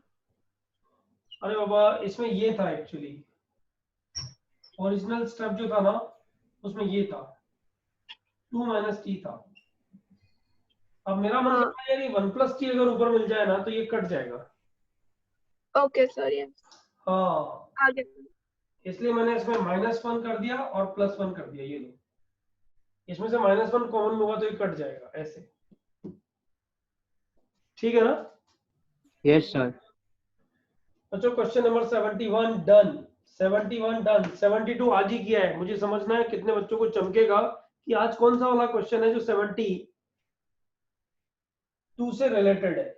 Speaker 1: अरे बाबा इसमें ये था एक्चुअली, ओरिजिनल स्टेप जो था ना उसमें ये था 2 माइनस टी था। अब मेरा मतलब है यार 1 प्लस टी अगर ऊपर मिल जाए ना तो ये कट जाएगा।
Speaker 8: Okay sir yes.
Speaker 1: हाँ
Speaker 8: आगे।
Speaker 1: इसलिए मैंने इसमें -1 कर दिया और +1 कर दिया। ये लो, इसमें से -1 कॉमन होगा तो ये कट जाएगा ऐसे। ठीक है ना?
Speaker 3: Yes sir.
Speaker 1: बच्चों क्वेश्चन नंबर 71 डन। 71 डन। 72 आज ही किया है। मुझे समझना है कितने बच्चों को चमकेगा कि आज कौन सा वाला क्वेश्चन है जो 72 से रिलेटेड है।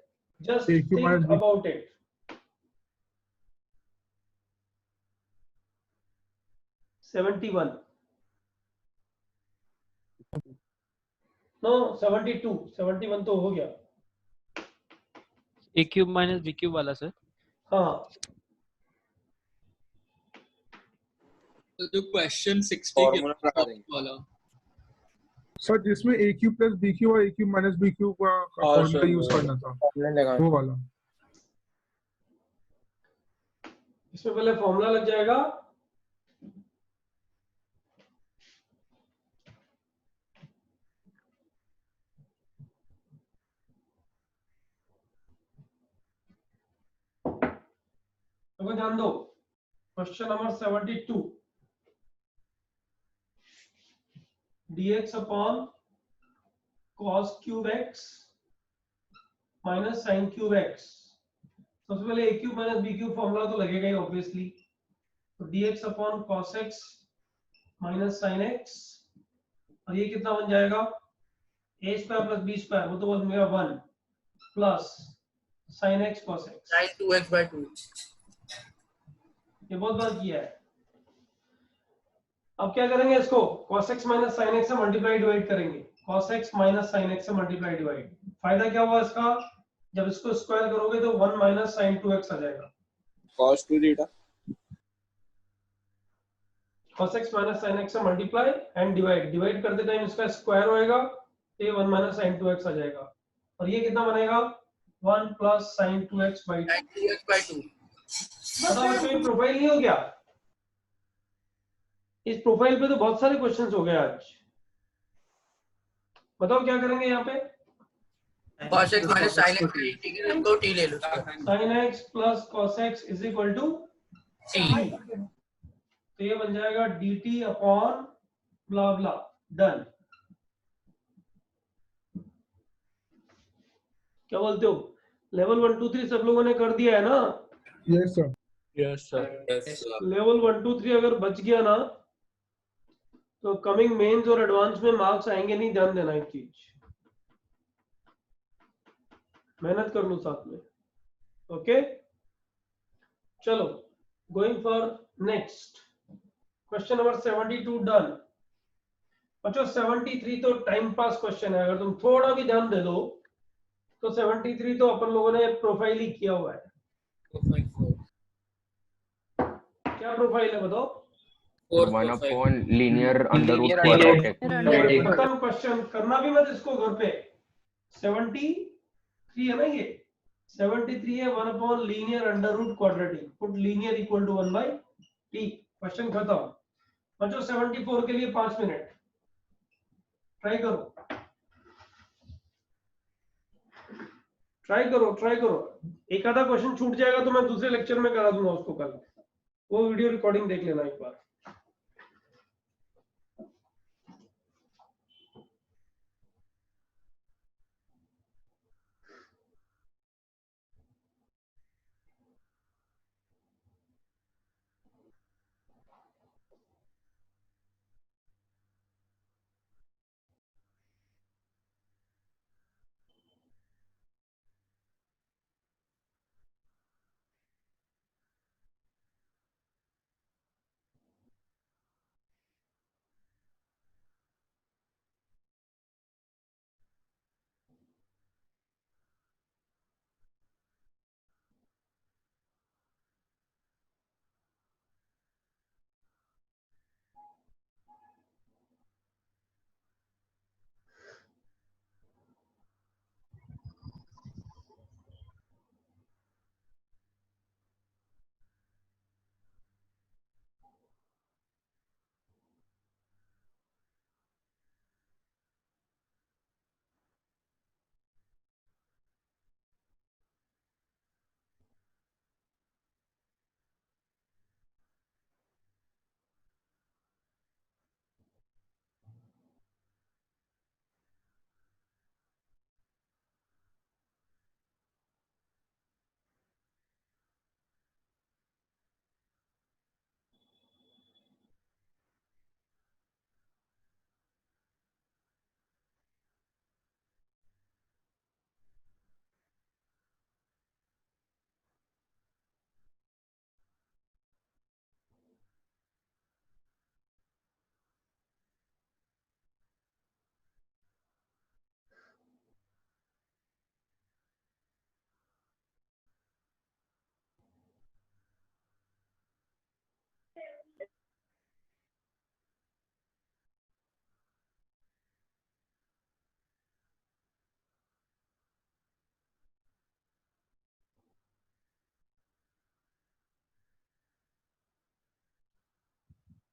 Speaker 1: Just think about it. No 72 71 तो हो गया।
Speaker 14: a cube minus b cube वाला सर।
Speaker 1: हाँ
Speaker 11: तो क्वेश्चन 60 वाला
Speaker 7: सर जिसमें a cube plus b cube और a cube minus b cube का फॉर्मूला यूज करना था वो वाला।
Speaker 1: इसमें पहले फॉर्मूला लग जाएगा। तो ध्यान दो, question number 72 dx upon cos cube x minus sin cube x। सबसे पहले a cube minus b cube formula तो लगेगा ही ऑब्वियसली, तो dx upon cos x minus sin x, और ये कितना बन जाएगा a square plus b square, वो तो बन गया 1 plus sin x cos x,
Speaker 13: sin 2x/2।
Speaker 1: ये बहुत बार किया है। अब क्या करेंगे, इसको cos x minus sin x से मल्टीप्लाई डिवाइड करेंगे, cos x minus sin x से मल्टीप्लाई डिवाइड। फायदा क्या हुआ इसका, जब इसको स्क्वायर करोगे तो 1 माइनस sin 2x आ जाएगा,
Speaker 18: cos 2 theta
Speaker 1: cos x minus sin x से मल्टीप्लाई एंड डिवाइड करते टाइम इसका स्क्वायर होएगा तो ये 1 माइनस sin 2x आ जाएगा, और ये कितना बनेगा 1 प्लस sin 2x/2। बताओ बच्चों ये प्रोफाइल नहीं हो गया, इस प्रोफाइल पे तो बहुत सारे क्वेश्चंस हो गए आज। बताओ क्या करेंगे यहाँ पे,
Speaker 13: cos x minus sin x का इंटीग्रल को t ले लो,
Speaker 1: sin x plus cos x is equal to t, तो ये बन जाएगा dt upon blah blah, done. क्या बोलते हो, लेवल 1 2 3 सब लोगों ने कर दिया है ना?
Speaker 7: Yes sir.
Speaker 13: Yes sir.
Speaker 1: Level 1 2 3 अगर बच गया ना तो कमिंग मेंस और एडवांस में मार्क्स आएंगे नहीं, ध्यान देना एक चीज, मेहनत कर लो साथ में, ओके। चलो going for next question number 72 done. बच्चों 73 तो टाइम पास क्वेश्चन है, अगर तुम थोड़ा भी ध्यान दे दो तो 73 तो अपन लोगों ने प्रोफाइल ही किया हुआ है। क्या प्रोफाइल है बताओ?
Speaker 10: 1 upon linear under root quadratic।
Speaker 1: खत्म क्वेश्चन, करना भी मत इसको घर पे। 73 है ना, ये 73 है 1 upon linear under root quadratic, put linear equal to 1 by t, question खत्म। बच्चों 74 के लिए 5 मिनट ट्राई करो, ट्राई करो। एक आधा क्वेश्चन छूट जाएगा तो मैं दूसरे लेक्चर में करा दूंगा उसको कल, वो वीडियो रिकॉर्डिंग देख लेना एक बार।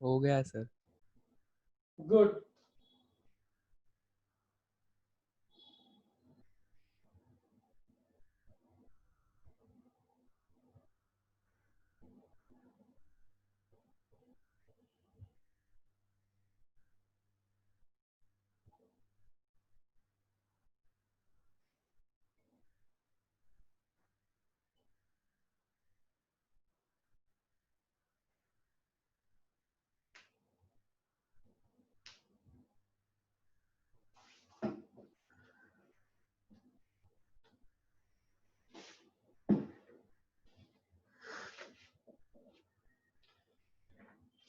Speaker 6: हो गया sir.
Speaker 1: Good.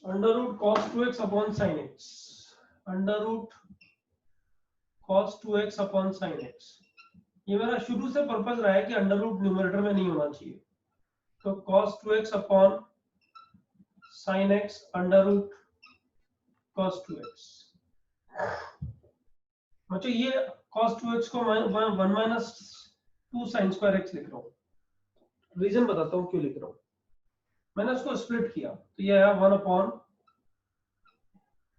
Speaker 1: Under root cos 2x upon sin x, under root cos 2x upon sin x। ये मेरा शुरू से पर्पस रहा है कि अंडर रूट न्यूमरेटर में नहीं होना चाहिए, तो cos 2x upon sin x under root cos 2x। बच्चों ये cos 2x को 1 माइनस 2 sin स्क्वायर x लिख रहा हूँ। रीजन बताता हूँ क्यों लिख रहा हूँ। मैंने उसको स्प्लिट किया तो ये आया 1 upon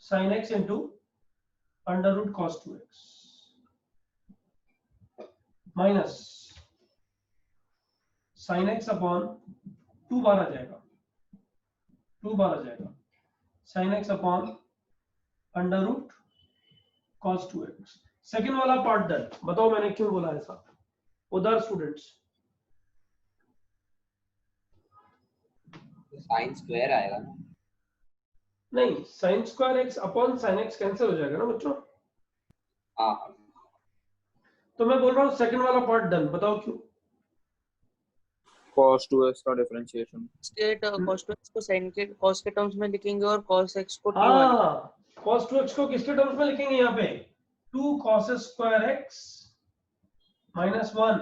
Speaker 1: sin x into under root cos 2x minus sin x upon 2 बार आ जाएगा, 2 बार आ जाएगा sin x upon under root cos 2x। Second वाला पार्ट डन। बताओ मैंने क्यों बोला ऐसा, उधर स्टूडेंट्स।
Speaker 2: साइन स्क्वायर आएगा ना?
Speaker 1: नहीं, sin square x upon sin x cancel हो जाएगा ना बच्चों।
Speaker 2: हाँ,
Speaker 1: तो मैं बोल रहा हूँ सेकंड वाला पार्ट डन। बताओ क्यों।
Speaker 9: cos 2x का डिफरेंशिएशन
Speaker 17: स्टेट cos 2x को sin के cos के टर्म्स में लिखेंगे और cos x को t
Speaker 1: हाँ, cos 2x को किसके टर्म्स में लिखेंगे यहाँ पे, 2 cos स्क्वायर x माइनस 1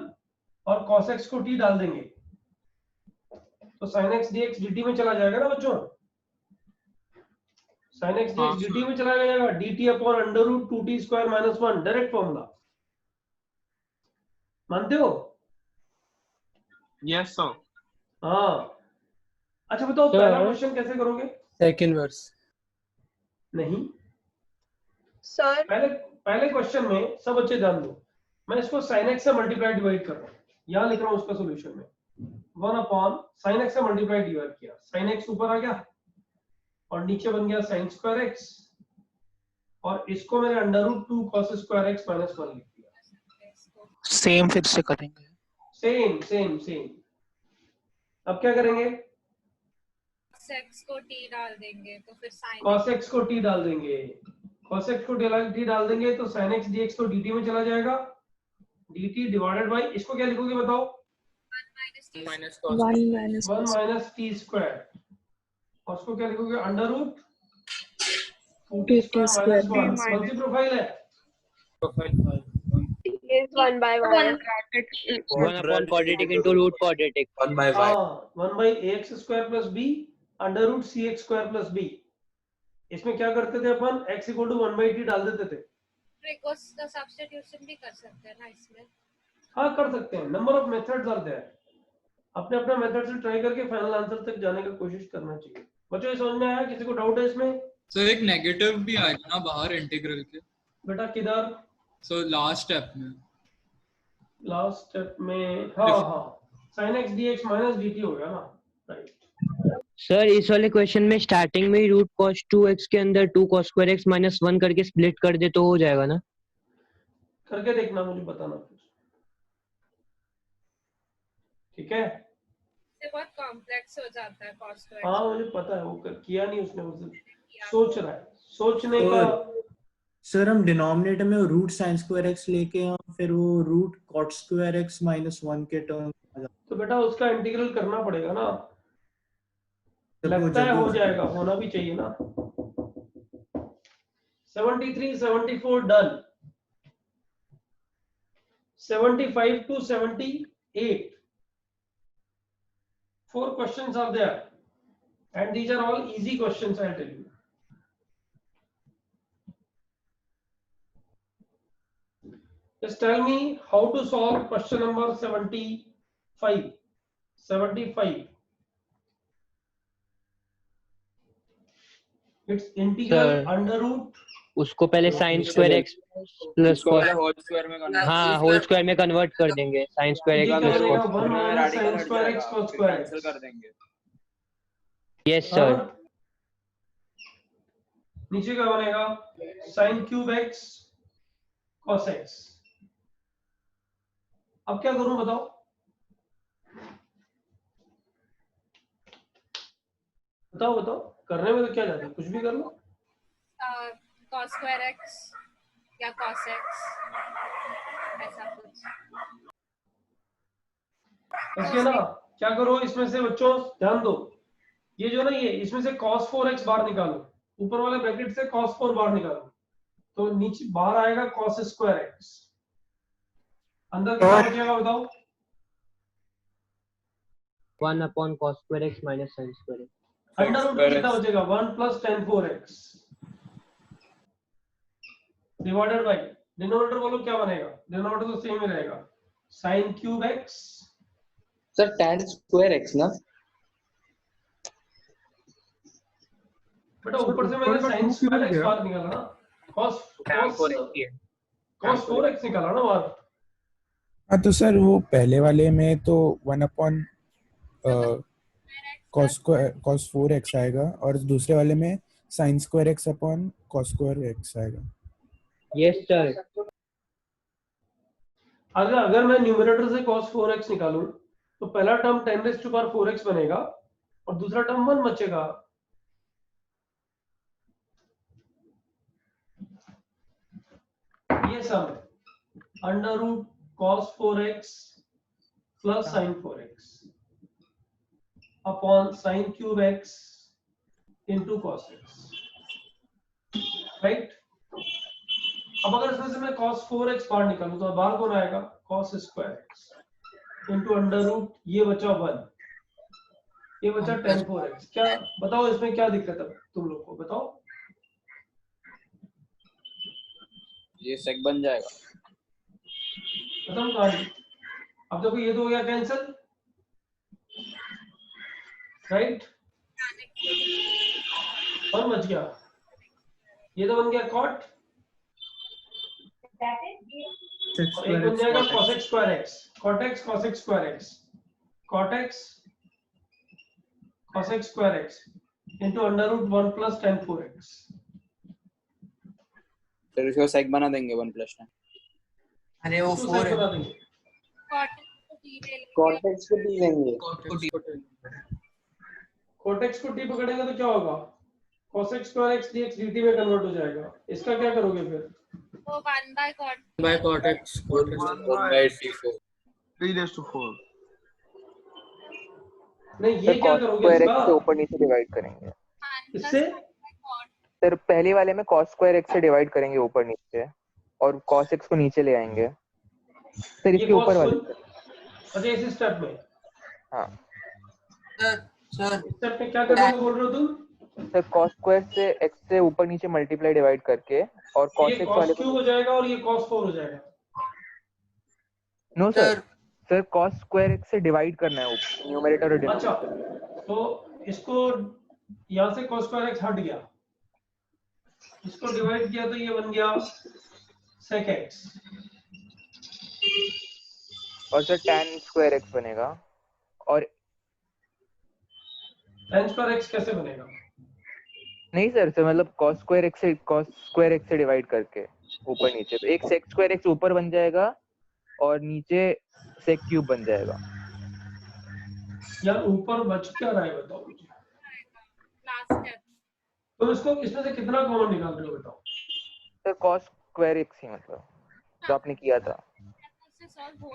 Speaker 1: और cos x को t डाल देंगे तो sin x dx dt में चला जाएगा ना बच्चों। sin x dx dt में चला जाएगा, dt upon under root 2t square minus 1, direct formula. मानते हो?
Speaker 4: Yes sir.
Speaker 1: हाँ। अच्छा बताओ पहला क्वेश्चन कैसे करोगे?
Speaker 6: सेकंड वर्स
Speaker 1: नहीं
Speaker 8: सर,
Speaker 1: पहले क्वेश्चन में सब बच्चे ध्यान दो, मैं इसको sin x से मल्टीप्लाई डिवाइड कर रहा हूँ, यहाँ लिख रहा हूँ उसका सॉल्यूशन में 1 अपॉन sin x से मल्टीप्लाई डिवाइड किया, sin x ऊपर आ गया और नीचे बन गया sin स्क्वायर x और इसको मैंने under root 2 cos square x minus 1 लिख दिया।
Speaker 15: सेम फिर से करेंगे।
Speaker 1: Same same same. अब क्या करेंगे?
Speaker 21: cos x को t डाल देंगे तो फिर sin
Speaker 1: cos x को t डाल देंगे, cos x को t डाल देंगे तो sin x dx तो dt में चला जाएगा, dt डिवाइडेड बाय इसको क्या लिखोगे बताओ? 1 माइनस t स्क्वायर और उसको क्या लिखोगे? Under root 2t square minus 1। कौन सी प्रोफाइल है?
Speaker 8: is 1 by 1
Speaker 3: 1 upon quadratic into root quadratic
Speaker 18: 1 by y
Speaker 1: 1 by ax square plus b under root cx square plus b। इसमें क्या करते थे अपन? x equal to 1 by t डाल देते थे।
Speaker 21: सब्स्टिट्यूशन भी कर सकते हैं ना इसमें?
Speaker 1: हाँ कर सकते हैं, number of methods are there. अपने अपने मेथड से ट्राई करके फाइनल आंसर तक जाने का कोशिश करना चाहिए। बच्चों ये समझ में आया? किसी को डाउट है इसमें?
Speaker 11: सर एक नेगेटिव भी आएगा ना बाहर इंटीग्रल के?
Speaker 1: बेटा किधर?
Speaker 11: सो लास्ट स्टेप में।
Speaker 1: लास्ट स्टेप में हाँ हाँ sin x dx minus dt हो गया ना, राइट।
Speaker 3: सर इस वाले क्वेश्चन में स्टार्टिंग में ही रूट cos 2x के अंदर 2 cos स्क्वायर x माइनस 1 करके स्प्लिट कर दे तो हो जाएगा ना?
Speaker 1: करके देखना, मुझे बताना फिर। ठीक है,
Speaker 21: ये बहुत कॉम्प्लेक्स हो जाता है cos 2x।
Speaker 1: हाँ मुझे पता है, वो किया नहीं उसने, उसे सोच रहा है, सोचने का।
Speaker 12: सर हम डिनोमिनेटर में रूट साइन स्क्वायर एक्स लेके हम फिर वो root cot square x minus 1 के टर्म आ जाता
Speaker 1: तो बेटा उसका इंटीग्रल करना पड़ेगा ना,
Speaker 12: है।
Speaker 1: लगता है हो जाएगा, होना भी चाहिए ना। 73 74 done, 75 to 78 4 questions are there and these are all easy questions, I'll tell you. Just tell me how to solve question number 75. 75. It's integral under root.
Speaker 3: उसको पहले sin square x plus
Speaker 9: whole square में करना है।
Speaker 3: हाँ whole square में convert कर देंगे, sin square x plus cos
Speaker 1: 1 minus sin square x cos square
Speaker 9: cancel कर देंगे।
Speaker 3: Yes sir.
Speaker 1: नीचे क्या बनेगा? sin cube x cos x। अब क्या करूं बताओ? बताओ बताओ, करने में तो क्या जाता है, कुछ भी कर लो।
Speaker 21: cos square x या cos x ऐसा कुछ।
Speaker 1: ऐसे ना क्या करो इसमें से बच्चों, ध्यान दो, ये जो ना ये इसमें से cos 4x बाहर निकालो, ऊपर वाले ब्रैकेट से cos 4 बाहर निकालो, तो नीचे बाहर आएगा cos स्क्वायर x, अंदर कितना बचेगा बताओ?
Speaker 3: 1 upon cos square x minus sin square x.
Speaker 1: Under root में कितना बचेगा? 1 plus tan 4x divided by denominator बोलो क्या बनेगा? डिनोमिनेटर तो सेम ही रहेगा, sin cube x।
Speaker 20: Sir tan square x ना?
Speaker 1: बेटा ऊपर से मैंने sin स्क्वायर x बाहर निकाला ना, cos 4x निकाला ना बाहर।
Speaker 16: हाँ तो सर वो पहले वाले में तो 1 अपॉन cos 4x आएगा और दूसरे वाले में sin square x upon cos square x आएगा।
Speaker 3: Yes sir.
Speaker 1: अगर मैं न्यूमरेटर से cos 4x निकालूं तो पहला term 10 raised to power 4x बनेगा और दूसरा टर्म 1 बचेगा। ये सम है under root cos 4x plus sin 4x upon sin cube x into cos x, right. अब अगर इसमें से मैं cos 4x बाहर निकालूं तो बाहर कौन आएगा? cos square x into under root, ये बचा 1, ये बचा tan 4x। क्या बताओ इसमें क्या दिक्कत है तुम लोग को, बताओ।
Speaker 9: ये सेक बन जाएगा,
Speaker 1: खत्म कहानी। अब देखो ये तो हो गया कैंसिल, राइट, और बच गया ये तो बन गया cot, और एक बन जाएगा cos x square x, cot x cos x square x, cot x cos x square x into under root 1 plus tan 4x।
Speaker 9: फिर इसको सेक बना देंगे 1 प्लस 10।
Speaker 17: अरे वो 4 है,
Speaker 9: कॉर्टेक्स को डी लेंगे।
Speaker 1: कोटेक्स को t पकड़ेंगे तो क्या होगा? cos x square x dx dt में कन्वर्ट हो जाएगा। इसका क्या करोगे फिर?
Speaker 21: वो 1 by cot
Speaker 13: by cot x
Speaker 18: 1 by t4
Speaker 4: 3 raised to 4।
Speaker 1: नहीं ये क्या करोगे इसका?
Speaker 20: से ऊपर नीचे डिवाइड करेंगे।
Speaker 1: इससे
Speaker 20: सर पहले वाले में cos स्क्वायर x से डिवाइड करेंगे ऊपर नीचे और cos x को नीचे ले आएंगे। सर इसके ऊपर वाले,
Speaker 1: अच्छा इस स्टेप में,
Speaker 20: हाँ
Speaker 17: सर
Speaker 1: स्टेप में क्या करने को बोल रहे हो तुम?
Speaker 20: सर cos स्क्वायर से x से ऊपर नीचे मल्टीप्लाई डिवाइड करके और cos
Speaker 1: ये
Speaker 20: x
Speaker 1: cos
Speaker 20: वाले
Speaker 1: क्यूब हो जाएगा और ये cos 4 हो जाएगा।
Speaker 20: No sir cos square x से डिवाइड करना है ऊपर न्यूमरेटर और
Speaker 1: अच्छा
Speaker 20: डिनोमिनेटर।
Speaker 1: तो इसको यहाँ से cos स्क्वायर x हट गया, इसको डिवाइड किया तो ये बन गया sec x,
Speaker 20: और सर tan स्क्वायर x बनेगा। और
Speaker 1: tan स्क्वायर x कैसे बनेगा?
Speaker 20: नहीं सर मतलब cos स्क्वायर x से डिवाइड करके ऊपर नीचे, तो एक sec स्क्वायर x ऊपर बन जाएगा और नीचे sec क्यूब बन जाएगा।
Speaker 1: यार ऊपर बच क्या रहा है बताओ मुझे? तो इसको इसमें से कितना कॉमन निकाल रहे हो बताओ?
Speaker 20: सर cos स्क्वायर x ही मतलब जो आपने किया था।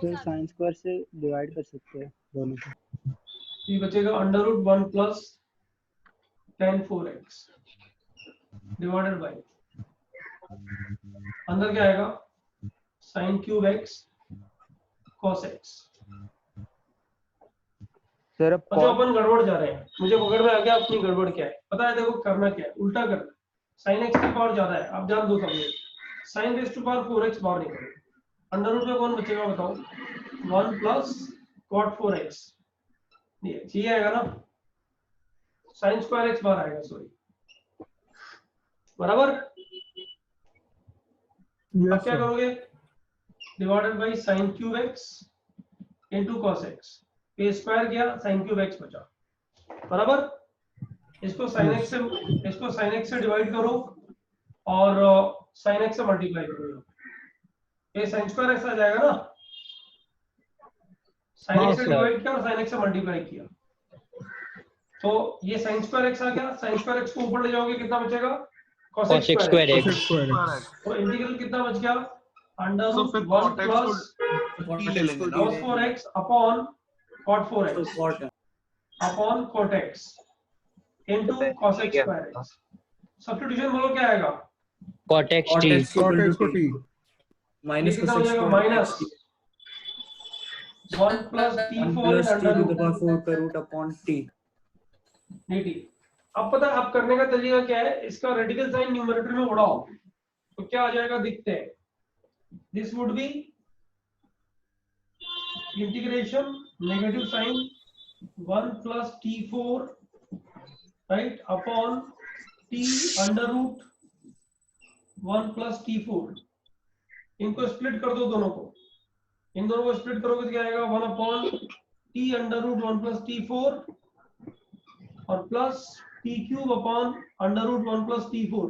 Speaker 19: फिर sin स्क्वायर से डिवाइड कर सकते हैं दोनों को।
Speaker 1: ये बचेगा under root 1 plus tan 4x divided by, अंदर क्या आएगा? sin cube x cos x।
Speaker 20: Sir अब
Speaker 1: अच्छा अपन गड़बड़ जा रहे हैं, मुझे पकड़ में आ गया अपनी गड़बड़ क्या है पता है। देखो करना क्या है, उल्टा करना, sin x की पावर ज्यादा है, आप जान दो समझे, sin rays to power 4x बाहर निकलो, अंडर रूट में कौन बचेगा बताओ? 1 प्लस cot 4x, ये आएगा ना, sin स्क्वायर x बाहर आएगा, सॉरी बराबर। अब क्या करोगे? Divided by sin cube x into cos x, पे स्क्वायर किया sin क्यूब x बचा, बराबर। इसको sin x से डिवाइड करो और sin x से मल्टीप्लाई करो, ये sin स्क्वायर x आ जाएगा ना। sin x से डिवाइड किया और sin x से मल्टीप्लाई किया, तो ये sin स्क्वायर x आ गया। sin स्क्वायर x को ऊपर ले जाओगे कितना बचेगा? cos x square x। तो इंटीग्रल कितना बच गया? Under root 1 plus cos 4x upon cot 4x upon cot x into cos x square x। Substitution बोलो क्या आएगा?
Speaker 3: cot x t
Speaker 7: cot x को t
Speaker 12: minus
Speaker 1: कितना हो
Speaker 12: cos x
Speaker 1: जाएगा?
Speaker 12: square
Speaker 1: minus 1 plus t4
Speaker 12: plus t
Speaker 1: under
Speaker 12: to the
Speaker 1: root
Speaker 12: power 4 का root upon t।
Speaker 1: dt। अब पता है अब करने का तरीका क्या है, इसका रेडिकल साइन न्यूमरेटर में उड़ाओ तो क्या आ जाएगा दिखते हैं। This would be integration negative sine 1 plus t4 right upon t under root 1 plus t4। इनको स्प्लिट कर दो दोनों को, इन दोनों को स्प्लिट करोगे तो क्या आएगा 1 upon t under root 1 plus t4 और plus t cube upon under root 1 plus t4।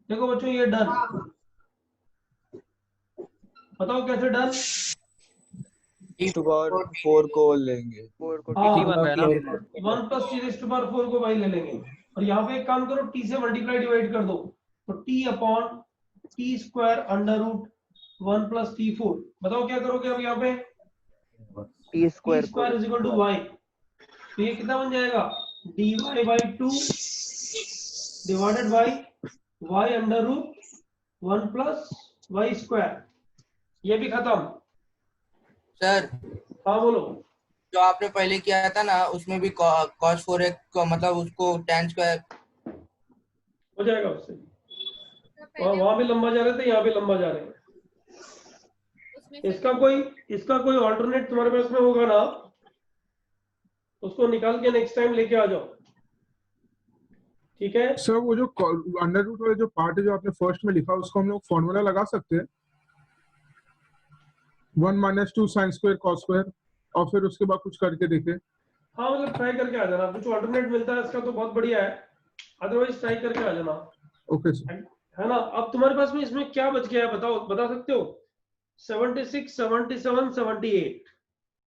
Speaker 1: देखो बच्चों ये डन। बताओ कैसे डन?
Speaker 5: t to power 4 को लेंगे,
Speaker 20: 4 को
Speaker 1: हाँ,
Speaker 20: t बन रहा है ना
Speaker 1: 1 plus t raise to power 4 को भाई ले लेंगे और यहाँ पे एक काम करो t से मल्टीप्लाई डिवाइड कर दो तो t upon t square under root 1 plus t4। बताओ क्या करोगे अब यहाँ पे?
Speaker 20: t square
Speaker 1: is equal to y, तो ये कितना बन जाएगा dy by 2 divided by y under root 1 plus y square. ये भी खत्म।
Speaker 13: सर
Speaker 1: हाँ बोलो।
Speaker 13: जो आपने पहले किया था ना उसमें भी cos 4x को मतलब उसको tan स्क्वायर
Speaker 1: हो जाएगा उससे। वहां भी लंबा जा रहे थे, यहाँ भी लंबा जा रहे हैं। इसका कोई ऑल्टरनेट तुम्हारे पास में होगा ना, उसको निकाल के नेक्स्ट टाइम लेके आ जाओ, ठीक है
Speaker 7: सर? वो जो अंडर रूट वाला जो पार्ट है जो आपने फर्स्ट में लिखा उसको हम लोग फॉर्मूला लगा सकते हैं 1 minus 2 sine square cos square और फिर उसके बाद कुछ करके देखे।
Speaker 1: हाँ मतलब ट्राई करके आ जाना, कुछ ऑल्टरनेट मिलता है इसका तो बहुत बढ़िया है, अदरवाइज ट्राई करके आ जाना।
Speaker 7: Okay sir.
Speaker 1: है ना? अब तुम्हारे पास में इसमें क्या बच गया है बताओ, बता सकते हो? 76 77 78